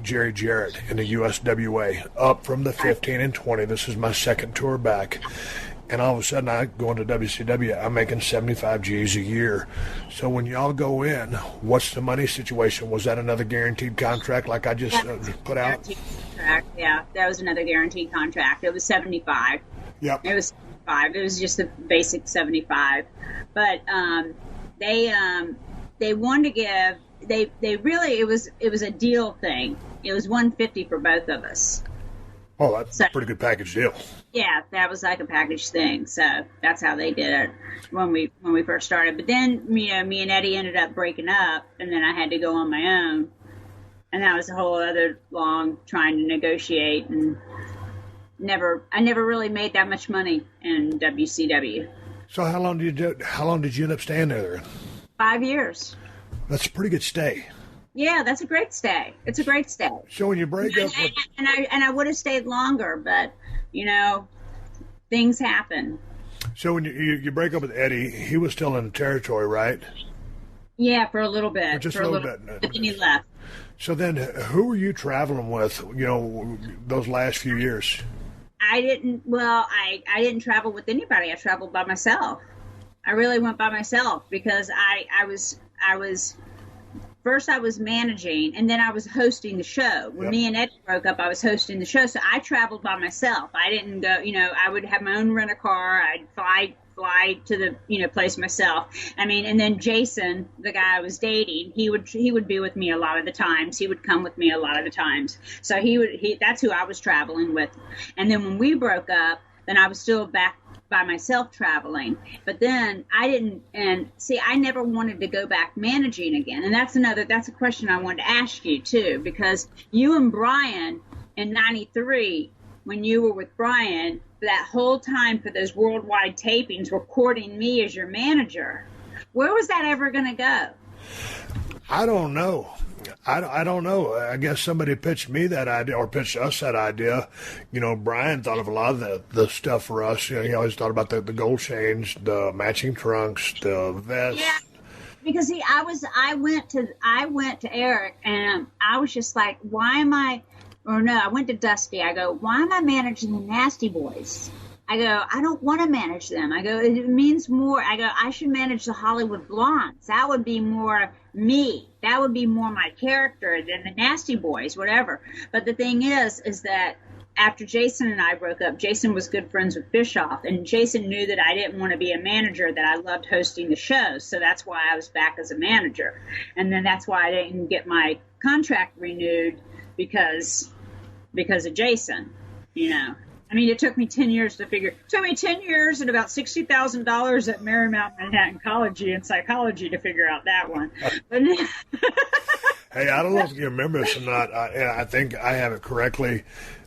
Jerry Jarrett in the USWA, up from the 15 and 20. This is my second tour back. And all of a sudden, I go into WCW, I'm making 75 G's a year. So when y'all go in, what's the money situation? Was that another guaranteed contract like I just put out? Contract. Yeah, that was another guaranteed contract. It was 75. Yep. It was 75. It was just the basic 75. But they wanted to give. They really, it was a deal thing. It was 150 for both of us. Oh, that's a pretty good package deal. Yeah, that was like a package thing. So that's how they did it when we first started. But then, me and Eddie ended up breaking up, and then I had to go on my own. And that was a whole other long trying to negotiate, and I never really made that much money in WCW. So how long did you end up staying there? 5 years. That's a pretty good stay. Yeah, that's a great stay. It's a great stay. So when you break up with... And I would have stayed longer, but, things happen. So when you break up with Eddie, he was still in the territory, right? Yeah, for a little bit. Just a little bit. But then he left. So then who were you traveling with, those last few years? I didn't travel with anybody. I traveled by myself. I really went by myself because I was first I was managing, and then I was hosting the show. When me and Eddie broke up, I was hosting the show, so I traveled by myself. I didn't go, I would have my own rent-a-car. I'd fly to the, place myself. And then Jason, the guy I was dating, he would be with me a lot of the times. He would come with me a lot of the times. So that's who I was traveling with. And then when we broke up, then I was still back by myself traveling. But then I never wanted to go back managing again. And that's a question I wanted to ask you too, because you and Brian in 93, when you were with Brian, that whole time for those worldwide tapings were courting me as your manager. Where was that ever going to go? I don't know. I don't know. I guess somebody pitched me that idea, or pitched us that idea. Brian thought of a lot of the stuff for us. He always thought about the gold chains, the matching trunks, the vest. Yeah, because I went to Eric, and I was just like, I went to Dusty. I go, why am I managing the Nasty Boys? I go, I don't want to manage them. I go, it means more. I go, I should manage the Hollywood Blondes. That would be more me. That would be more my character than the Nasty Boys, whatever. But the thing is that after Jason and I broke up, Jason was good friends with Bischoff, and Jason knew that I didn't want to be a manager, that I loved hosting the shows. So that's why I was back as a manager. And then that's why I didn't get my contract renewed because of Jason, it took me 10 years to figure. It took me 10 years and about $60,000 at Marymount Manhattan College in psychology to figure out that one. But hey, I don't know if you remember this or not. I think I have it correctly.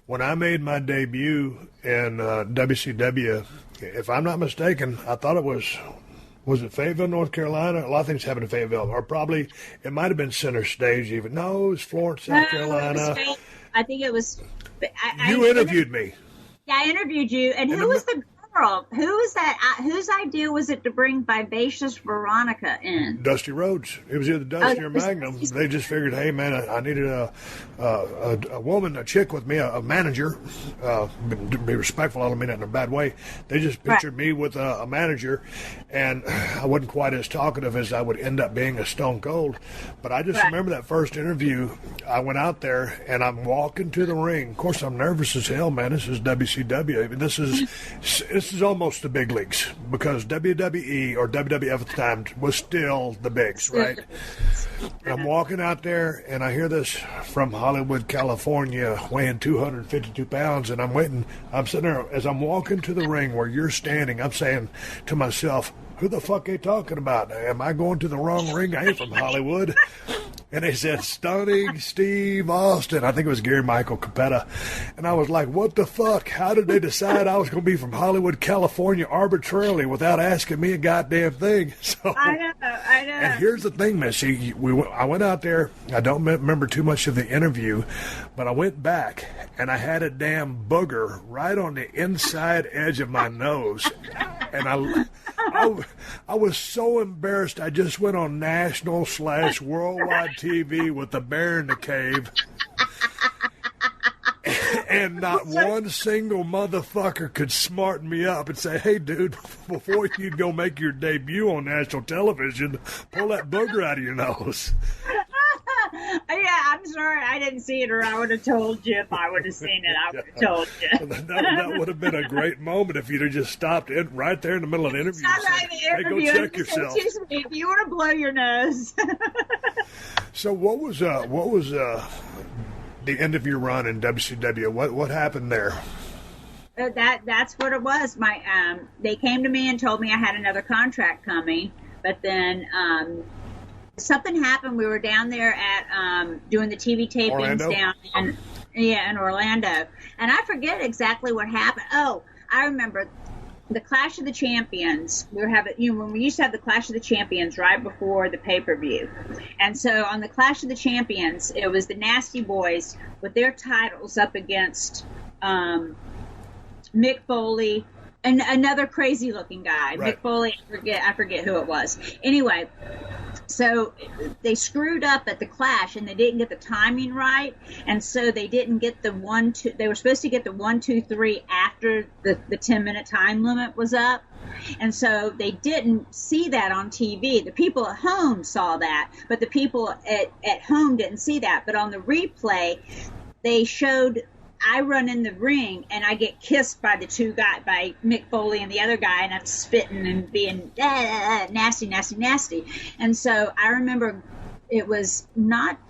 When I made my debut in WCW, if I'm not mistaken, I thought it was it Fayetteville, North Carolina? A lot of things happened in Fayetteville. Or probably, it might have been Center Stage even. No, it was Florence, South Carolina. I think it was... You interviewed me. Yeah, I interviewed you. And who was the girl? Who was that? Whose idea was it to bring Vivacious Veronica in? Dusty Rhodes. It was either Dusty or Magnum. They just figured, hey, man, I needed a woman, a chick with me, a manager. Be respectful, I don't mean that in a bad way. They just pictured me with a manager, and I wasn't quite as talkative as I would end up being a Stone Cold. But I just remember that first interview. I went out there, and I'm walking to the ring. Of course, I'm nervous as hell, man. This is WCW. I mean, this this is almost the big leagues because WWE or WWF at the time was still the bigs, right? And I'm walking out there, and I hear this from Hollywood, California, weighing 252 pounds, and I'm sitting there, as I'm walking to the ring where you're standing, I'm saying to myself, who the fuck are you talking about? Am I going to the wrong ring? I ain't from Hollywood. And they said, Stunning Steve Austin. I think it was Gary Michael Capetta. And I was like, what the fuck? How did they decide I was going to be from Hollywood, California arbitrarily without asking me a goddamn thing? So, I know. And here's the thing, Missy. I went out there. I don't remember too much of the interview, but I went back, and I had a damn booger right on the inside edge of my nose. And I was so embarrassed. I just went on national/worldwide TV with the bear in the cave. And not one single motherfucker could smarten me up and say, hey, dude, before you go make your debut on national television, pull that booger out of your nose. Yeah, I'm sorry I didn't see it, or I would have told you. If I would have seen it, I would have told you. That would have been a great moment if you'd have just stopped right there in the middle of the interview. Hey, go check yourself. Excuse me, if you want to blow your nose. So what was the end of your run in WCW? What happened there? That's what it was. They came to me and told me I had another contract coming, but then something happened. We were down there at doing the TV tapings down in Orlando, and I forget exactly what happened. Oh, I remember the Clash of the Champions. We were having, when we used to have the Clash of the Champions right before the pay-per-view, and so on the Clash of the Champions, it was the Nasty Boys with their titles up against Mick Foley and another crazy-looking guy. Right. Mick Foley, I forget who it was. Anyway. So they screwed up at the Clash, and they didn't get the timing right, and so they didn't get the 1-2. They were supposed to get the 1-2-3 after the 10-minute time limit was up, and so they didn't see that on TV. The people at home saw that, but the people at home didn't see that. But on the replay, they showed I run in the ring and I get kissed by the two guys, by Mick Foley and the other guy, and I'm spitting and being nasty, nasty, nasty. And so I remember it was not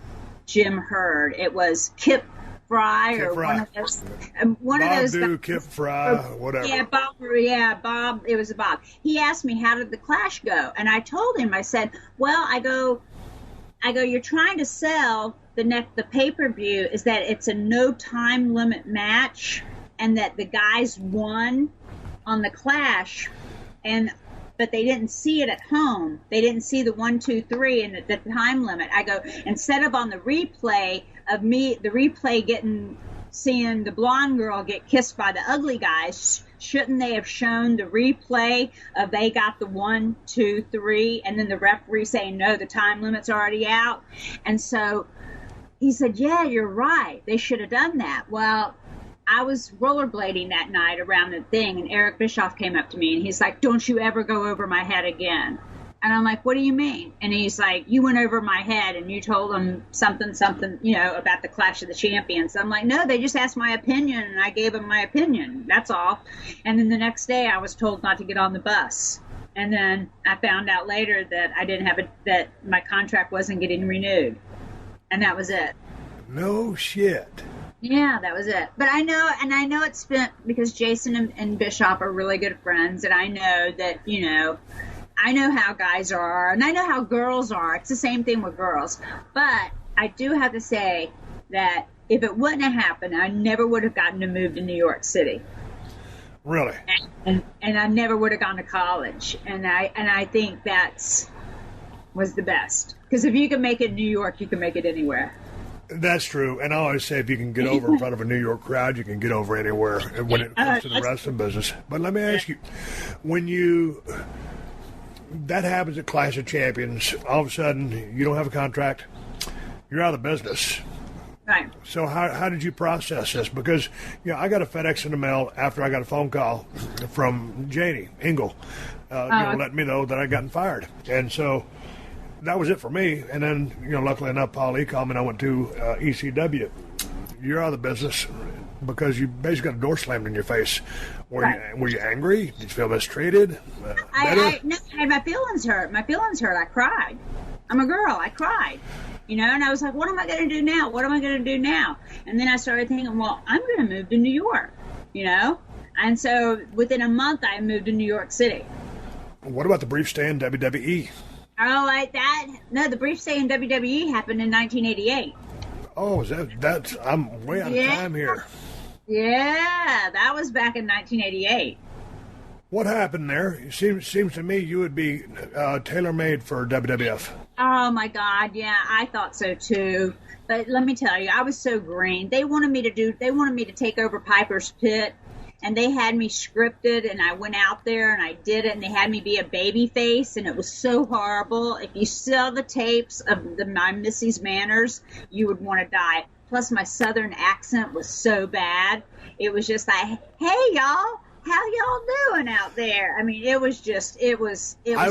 Jim Hurd, it was Kip Fry or one of those. Kip Fry, whatever. Yeah, Bob. It was Bob. He asked me, how did the Clash go? And I told him, I said, well, I go, you're trying to sell the pay-per-view is that it's a no time limit match, and that the guys won on the Clash, but they didn't see it at home. They didn't see the 1-2-3 and the time limit. I go, instead of on the replay of me, the replay seeing the blonde girl get kissed by the ugly guys, shouldn't they have shown the replay of they got the 1-2-3 and then the referee saying, no, the time limit's already out? And so he said, yeah, you're right. They should have done that. Well, I was rollerblading that night around the thing, and Eric Bischoff came up to me, and he's like, don't you ever go over my head again. And I'm like, what do you mean? And he's like, you went over my head, and you told them something, about the Clash of the Champions. I'm like, no, they just asked my opinion, and I gave them my opinion. That's all. And then the next day, I was told not to get on the bus. And then I found out later that that my contract wasn't getting renewed. And that was it. No shit. Yeah, that was it. But I know it's been because Jason and Bischoff are really good friends, and I know that, I know how guys are, and I know how girls are. It's the same thing with girls. But I do have to say that if it wouldn't have happened, I never would have gotten to move to New York City. Really? And I never would have gone to college. And I think was the best. Because if you can make it in New York, you can make it anywhere. That's true. And I always say if you can get over in front of a New York crowd, you can get over anywhere when it comes to the wrestling business. But let me ask you, that happens at Clash of Champions, all of a sudden you don't have a contract, you're out of the business. Right. So how did you process this? Because, I got a FedEx in the mail after I got a phone call from Janie Engel, letting me know that I'd gotten fired. And so that was it for me. And then, luckily enough, Paul E. called me and I went to ECW. you're out of the business because you basically got a door slammed in your face. Were you angry? Did you feel mistreated? I had my feelings hurt. I cried. I'm a girl. I cried. And I was like, what am I going to do now? What am I going to do now? And then I started thinking, well, I'm going to move to New York, And so within a month, I moved to New York City. What about the brief stay in WWE? Oh, like that? No, the brief stay in WWE happened in 1988. Oh, that's I'm way out of time here. Yeah, that was back in 1988. What happened there? It seems to me you would be tailor-made for WWF. Oh, my God, yeah, I thought so, too. But let me tell you, I was so green. They wanted me to take over Piper's Pit, and they had me scripted, and I went out there, and I did it, and they had me be a baby face, and it was so horrible. If you saw the tapes of my Missy's Manors, you would want to die. Plus, my southern accent was so bad. It was just like, hey, y'all. How y'all doing out there? I mean, it was I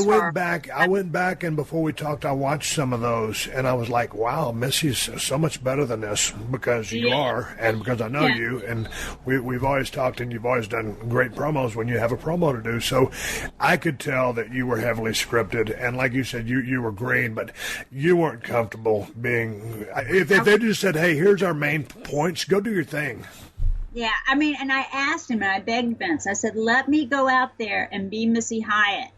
went back, and before we talked, I watched some of those, and I was like, wow, Missy's so much better than this because you are, and because I know you, and we've always talked, and you've always done great promos when you have a promo to do. So I could tell that you were heavily scripted, and like you said, you were green, but you weren't comfortable being. If they just said, hey, here's our main points, go do your thing. Yeah, I mean, and I asked him, and I begged Vince. I said, let me go out there and be Missy Hyatt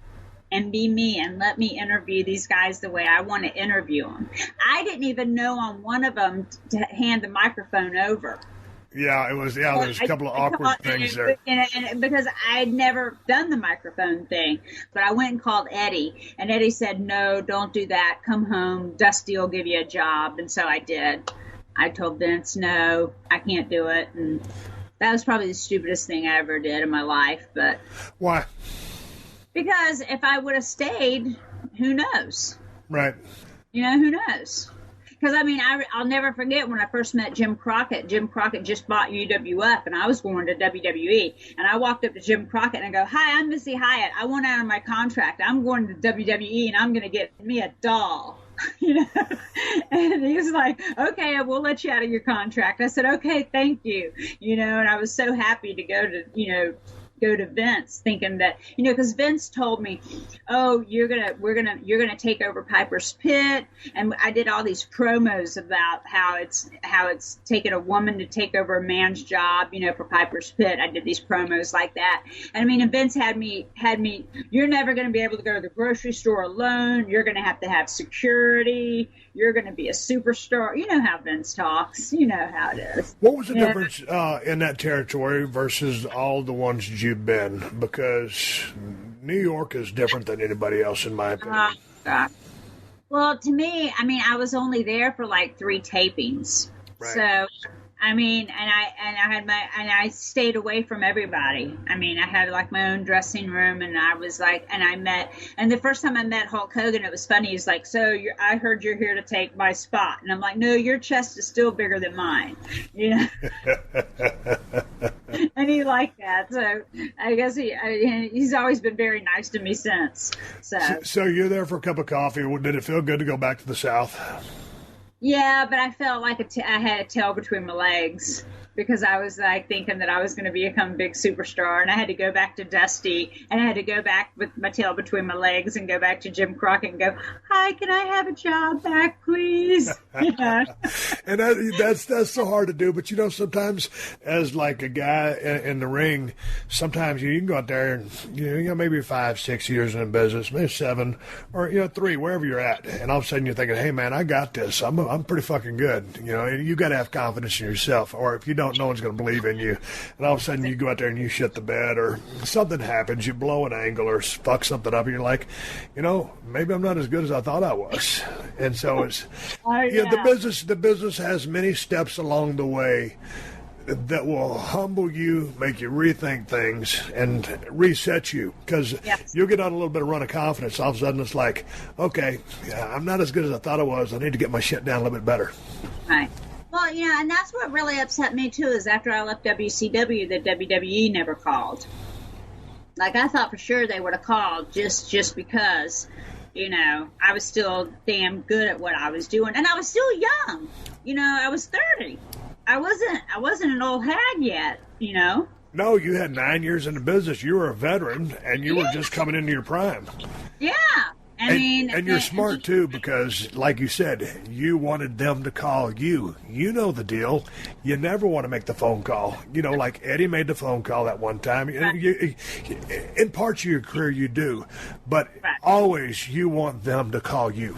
and be me, and let me interview these guys the way I want to interview them. I didn't even know on one of them to hand the microphone over. Yeah, it was. Yeah, there's a couple of awkward things there. And because I had never done the microphone thing, but I went and called Eddie, and Eddie said, no, don't do that. Come home. Dusty will give you a job. And so I did. I told Vince, no, I can't do it. And that was probably the stupidest thing I ever did in my life. But why? Because if I would have stayed, who knows? Right. Who knows? Because, I mean, I'll never forget when I first met Jim Crockett. Jim Crockett just bought UWF, and I was going to WWE. And I walked up to Jim Crockett, and I go, hi, I'm Missy Hyatt. I want out of my contract. I'm going to WWE, and I'm going to get me a doll. And he was like, okay, we'll let you out of your contract. I said, okay, thank you. And I was so happy to go to Vince, thinking that, because Vince told me, oh, you're gonna take over Piper's Pit, and I did all these promos about how it's taken a woman to take over a man's job, for Piper's Pit. I did these promos like that, and I mean, and Vince had me. You're never gonna be able to go to the grocery store alone. You're gonna have to have security. You're gonna be a superstar. You know how Vince talks. You know how it is. What was the difference in that territory versus all the ones you've been? Because New York is different than anybody else, in my opinion. Well, to me, I mean, I was only there for like 3 tapings. Right. So, I mean, I stayed away from everybody. I mean, I had like my own dressing room, and I was like, and the first time I met Hulk Hogan, it was funny. He's like, so I heard you're here to take my spot. And I'm like, no, your chest is still bigger than mine. And he liked that. So I guess he's always been very nice to me since. So you're there for a cup of coffee. Did it feel good to go back to the South? Yeah, but I felt like I had a tail between my legs, because I was like thinking that I was going to become a big superstar, and I had to go back to Dusty, and I had to go back with my tail between my legs and go back to Jim Crockett and go, hi, can I have a job back, please? Yeah. And that's so hard to do, but sometimes as like a guy in the ring, sometimes you can go out there and maybe 5, 6 years in the business, maybe 7, or 3, wherever you're at, and all of a sudden you're thinking, hey man, I got this. I'm pretty fucking good. And you got to have confidence in yourself, or if you don't, no one's going to believe in you. And all of a sudden you go out there and you shit the bed, or something happens, you blow an angle or fuck something up, and you're like, maybe I'm not as good as I thought I was. And so it's the business has many steps along the way that will humble you, make you rethink things, and reset you, because you'll get on a little bit of run of confidence. All of a sudden it's like, okay, I'm not as good as I thought I was. I need to get my shit down a little bit better. Right. Well, and that's what really upset me too, is after I left WCW, that WWE never called. Like, I thought for sure they would have called just because, I was still damn good at what I was doing, and I was still young. I was 30. I wasn't an old hag yet, you know. No, you had 9 years in the business. You were a veteran, and you were just coming into your prime. Yeah. And you're smart, too, because, like you said, you wanted them to call you. You know the deal. You never want to make the phone call. You know, like Eddie made the phone call that one time. In parts of your career, you do. But always you want them to call you.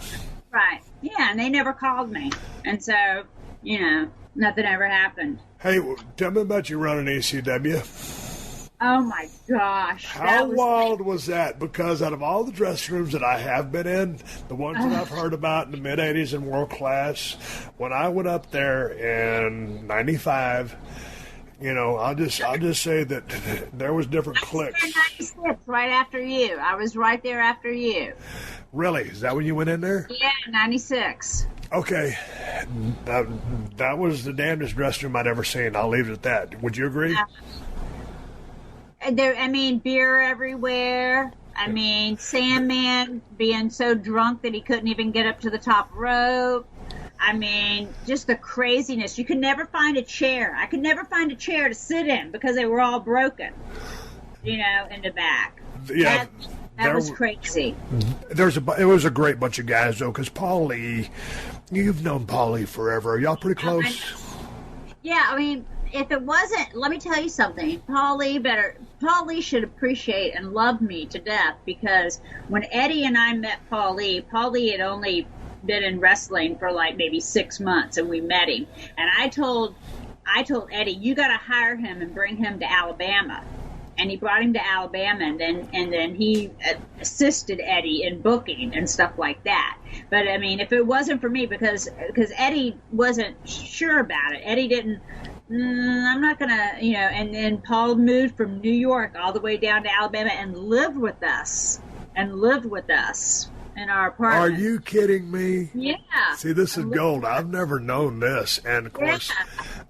Right. Yeah, and they never called me. And so, you know, nothing ever happened. Hey, tell me about your run in ECW. Oh, my gosh. How wild was that? Because out of all the dressing rooms that I have been in, the ones that I've heard about in the mid-'80s and world class, when I went up there in 95, you know, I'll just say that there was different cliques. 96, right after you. I was right there after you. Really? Is that when you went in there? Yeah, 96. Okay. That was the damnedest dressing room I'd ever seen. I'll leave it at that. Would you agree? Beer everywhere. Sandman being so drunk that he couldn't even get up to the top rope. Just the craziness. You could never find a chair. I could never find a chair to sit in because they were all broken, you know, in the back. Yeah. That was crazy. It was a great bunch of guys, though, because Paul Lee, you've known Paul Lee forever. Are y'all pretty close? Yeah, if it wasn't, let me tell you something. Paul Lee should appreciate and love me to death, because when Eddie and I met Paul Lee had only been in wrestling for like maybe 6 months, and we met him. And I told Eddie, you got to hire him and bring him to Alabama. And he brought him to Alabama, and then he assisted Eddie in booking and stuff like that. But if it wasn't for me, because Eddie wasn't sure about it, Eddie didn't. I'm not gonna, you know. And then Paul moved from New York all the way down to Alabama and lived with us in our apartment. Are you kidding me? Yeah. See, this is gold. I've never known this. And, of course,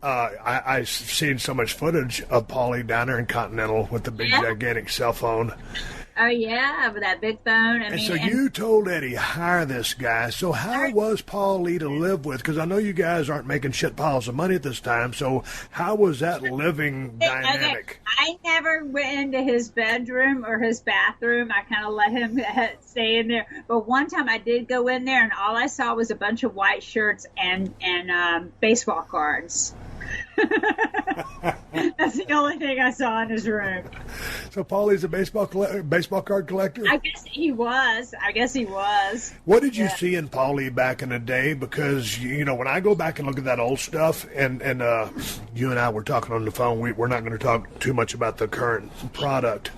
I've seen so much footage of Paulie down there in Continental with the big, gigantic cell phone. Oh, yeah, with that big phone. You told Eddie, hire this guy. So how was Paul Lee to live with? Because I know you guys aren't making shit piles of money at this time. So how was that living dynamic? I never went into his bedroom or his bathroom. I kind of let him stay in there. But one time I did go in there, and all I saw was a bunch of white shirts and baseball cards. That's the only thing I saw in his room. So Paulie's a baseball card collector? I guess he was. What did you see in Paulie back in the day? Because, you know, when I go back and look at that old stuff, and you and I were talking on the phone, we're not going to talk too much about the current product.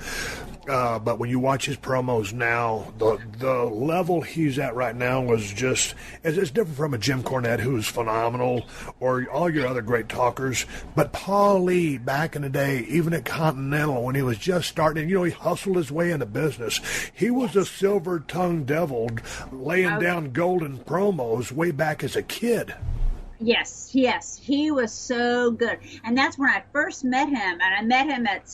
But when you watch his promos now, the level he's at right now is just, it's different from a Jim Cornette, who's phenomenal, or all your other great talkers. But Paul Lee, back in the day, even at Continental, when he was just starting, you know, he hustled his way into business. He was a silver-tongued devil laying down golden promos way back as a kid. Yes, he was so good. And that's when I first met him. And I met him at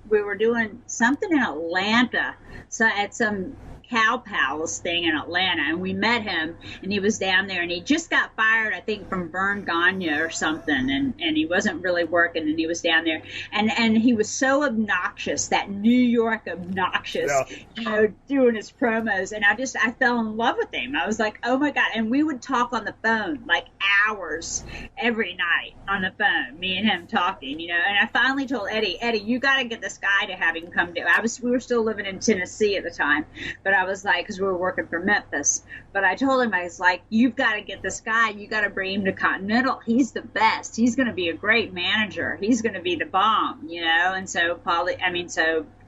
we were doing something in Atlanta, so at some Cow Palace thing in Atlanta, and we met him, and he was down there, and he just got fired, I think, from Vern Gagne or something, and he wasn't really working, and he was down there, and he was so obnoxious, that New York obnoxious, you know, doing his promos, and I fell in love with him. I was like, oh my God, and we would talk on the phone, like hours every night on the phone, me and him talking, you know, and I finally told Eddie, you got to get this guy to have him come to, we were still living in Tennessee at the time, but I was like, because we were working for Memphis, but I told him, I was like, you've got to get this guy, you got to bring him to Continental, he's the best, he's going to be a great manager, he's going to be the bomb, you know. And so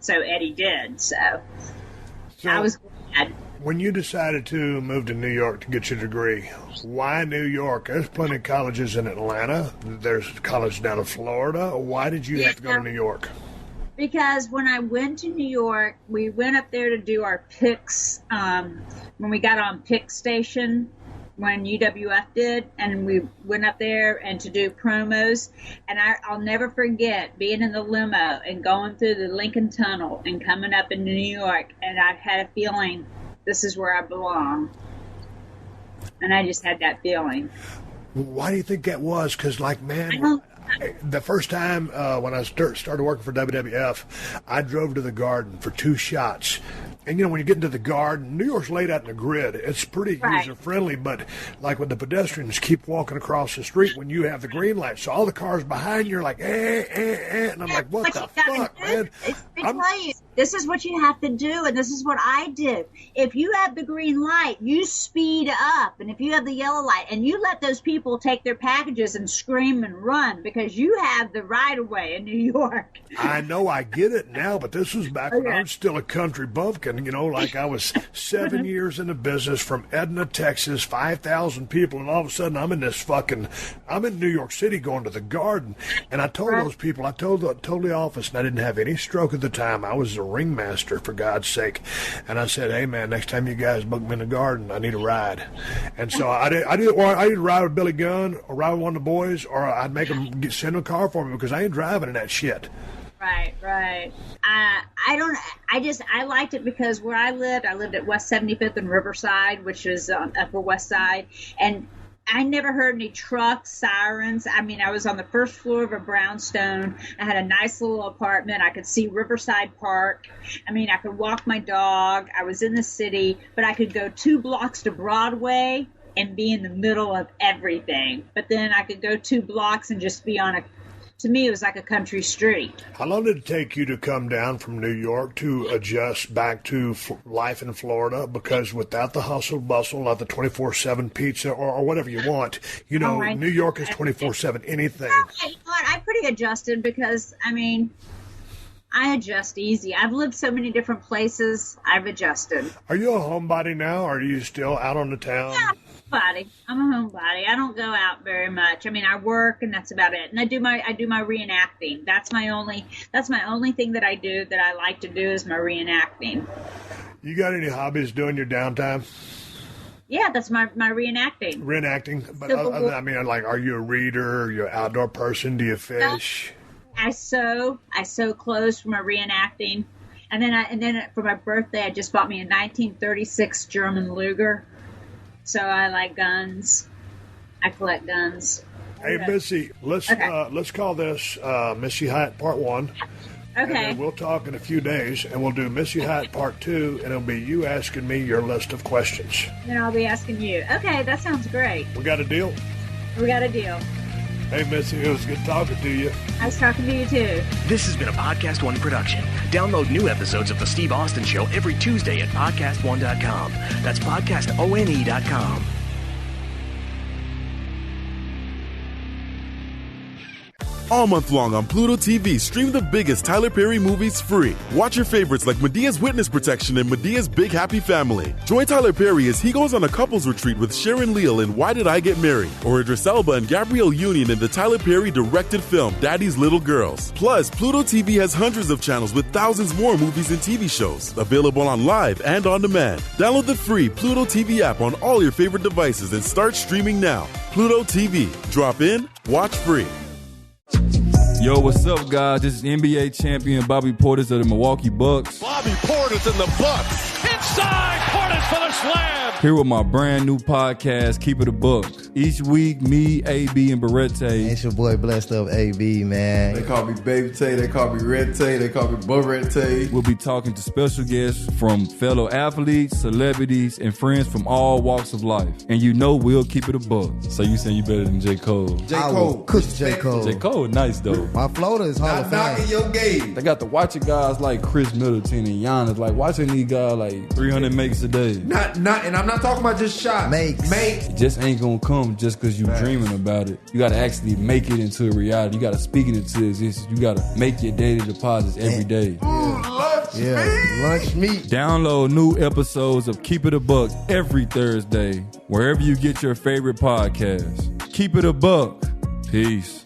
so Eddie did, so I was glad. When you decided to move to New York to get your degree, why New York? There's plenty of colleges in Atlanta, there's college down in Florida. Why did you have to go to New York? Because when I went to New York, we went up there to do our picks, when we got on Pick Station, when UWF did, and we went up there and to do promos, and I'll never forget being in the limo and going through the Lincoln Tunnel and coming up in New York, and I had a feeling this is where I belong. And I just had that feeling. Why do you think that was? Because, like, man, the first time when I started working for WWF, I drove to the Garden for 2 shots. And, when you get into the Garden, New York's laid out in a grid. It's pretty user-friendly, but like when the pedestrians keep walking across the street when you have the green light. So all the cars behind you are like, and I'm like, what the fuck, man? This is what you have to do, and this is what I do. If you have the green light, you speed up. And if you have the yellow light, and you let those people take their packages and scream and run because you have the right-of-way in New York. I know, I get it now, but this was back when I was still a country bumpkin. Like I was 7 years in the business from Edna, Texas, 5,000 people, and all of a sudden I'm in New York City going to the Garden. And I told those people, I told the office, and I didn't have any stroke at the time. I was the ringmaster, for God's sake. And I said, hey, man, next time you guys book me in the Garden, I need a ride. And so I did ride with Billy Gunn or ride with one of the boys, or I'd make them send a car for me because I ain't driving in that shit. Right. I liked it because where I lived at West 75th and Riverside, which is on Upper West Side, and I never heard any trucks, sirens. I mean, I was on the first floor of a brownstone. I had a nice little apartment. I could see Riverside Park. I mean, I could walk my dog. I was in the city, but I could go 2 blocks to Broadway and be in the middle of everything. But then I could go 2 blocks and just be to me, it was like a country street. How long did it take you to come down from New York to adjust back to life in Florida? Because without the hustle bustle of the 24/7 pizza or whatever you want, New York is 24/7 anything. Yeah, you know what? I pretty adjusted because, I adjust easy. I've lived so many different places. I've adjusted. Are you a homebody now, or are you still out on the town? Yeah. I'm a homebody. I don't go out very much. I mean, I work and that's about it. And I do my reenacting. That's my only thing that I do that I like to do is my reenacting. You got any hobbies doing your downtime? Yeah, that's my reenacting. Reenacting, but are you a reader? Are you an outdoor person? Do you fish? I sew clothes for my reenacting, and then for my birthday, I just bought me a 1936 German Luger. So I like guns. I collect guns. Hey, Missy, let's call this Missy Hyatt Part 1. Okay. And then we'll talk in a few days, and we'll do Missy Hyatt Part 2, and it'll be you asking me your list of questions. Then I'll be asking you. Okay, that sounds great. We got a deal? We got a deal. Hey, Missy, it was good talking to you. I was talking to you, too. This has been a Podcast One production. Download new episodes of The Steve Austin Show every Tuesday at PodcastOne.com. That's PodcastOne.com. All month long on Pluto TV, stream the biggest Tyler Perry movies free. Watch your favorites like Medea's Witness Protection and Medea's Big Happy Family. Join Tyler Perry as he goes on a couples retreat with Sharon Leal in Why Did I Get Married? Or Idris Elba and Gabrielle Union in the Tyler Perry directed film Daddy's Little Girls. Plus, Pluto TV has hundreds of channels with thousands more movies and TV shows. Available on live and on demand. Download the free Pluto TV app on all your favorite devices and start streaming now. Pluto TV. Drop in, watch free. Yo, what's up, guys? This is NBA champion Bobby Portis of the Milwaukee Bucks. Bobby Portis in the Bucks. Inside, Portis for the slam. Here with my brand new podcast, Keep It a Buck. Each week, me, AB, and Barrette. It's your boy Blessed Up AB, man. They call me Baby Tay, they call me Red Tay, they call me Barrette. We'll be talking to special guests from fellow athletes, celebrities, and friends from all walks of life. And we'll keep it a buck. So you saying you better than J. Cole? J. Cole. Cook J. Cole. J. Cole, nice, though. My floater is Hall of Fame. Knocking your game. They got to watch it guys like Chris Middleton and Giannis, like watching these guys like 300 makes a day. And I'm not talking about just shots. Makes. It just ain't gonna come just because you dreaming about it. You gotta actually make it into a reality. You gotta speak it into existence. You gotta make your daily deposits every day. Lunch meat. Download new episodes of Keep It a Buck every Thursday, wherever you get your favorite podcast. Keep it a buck. Peace.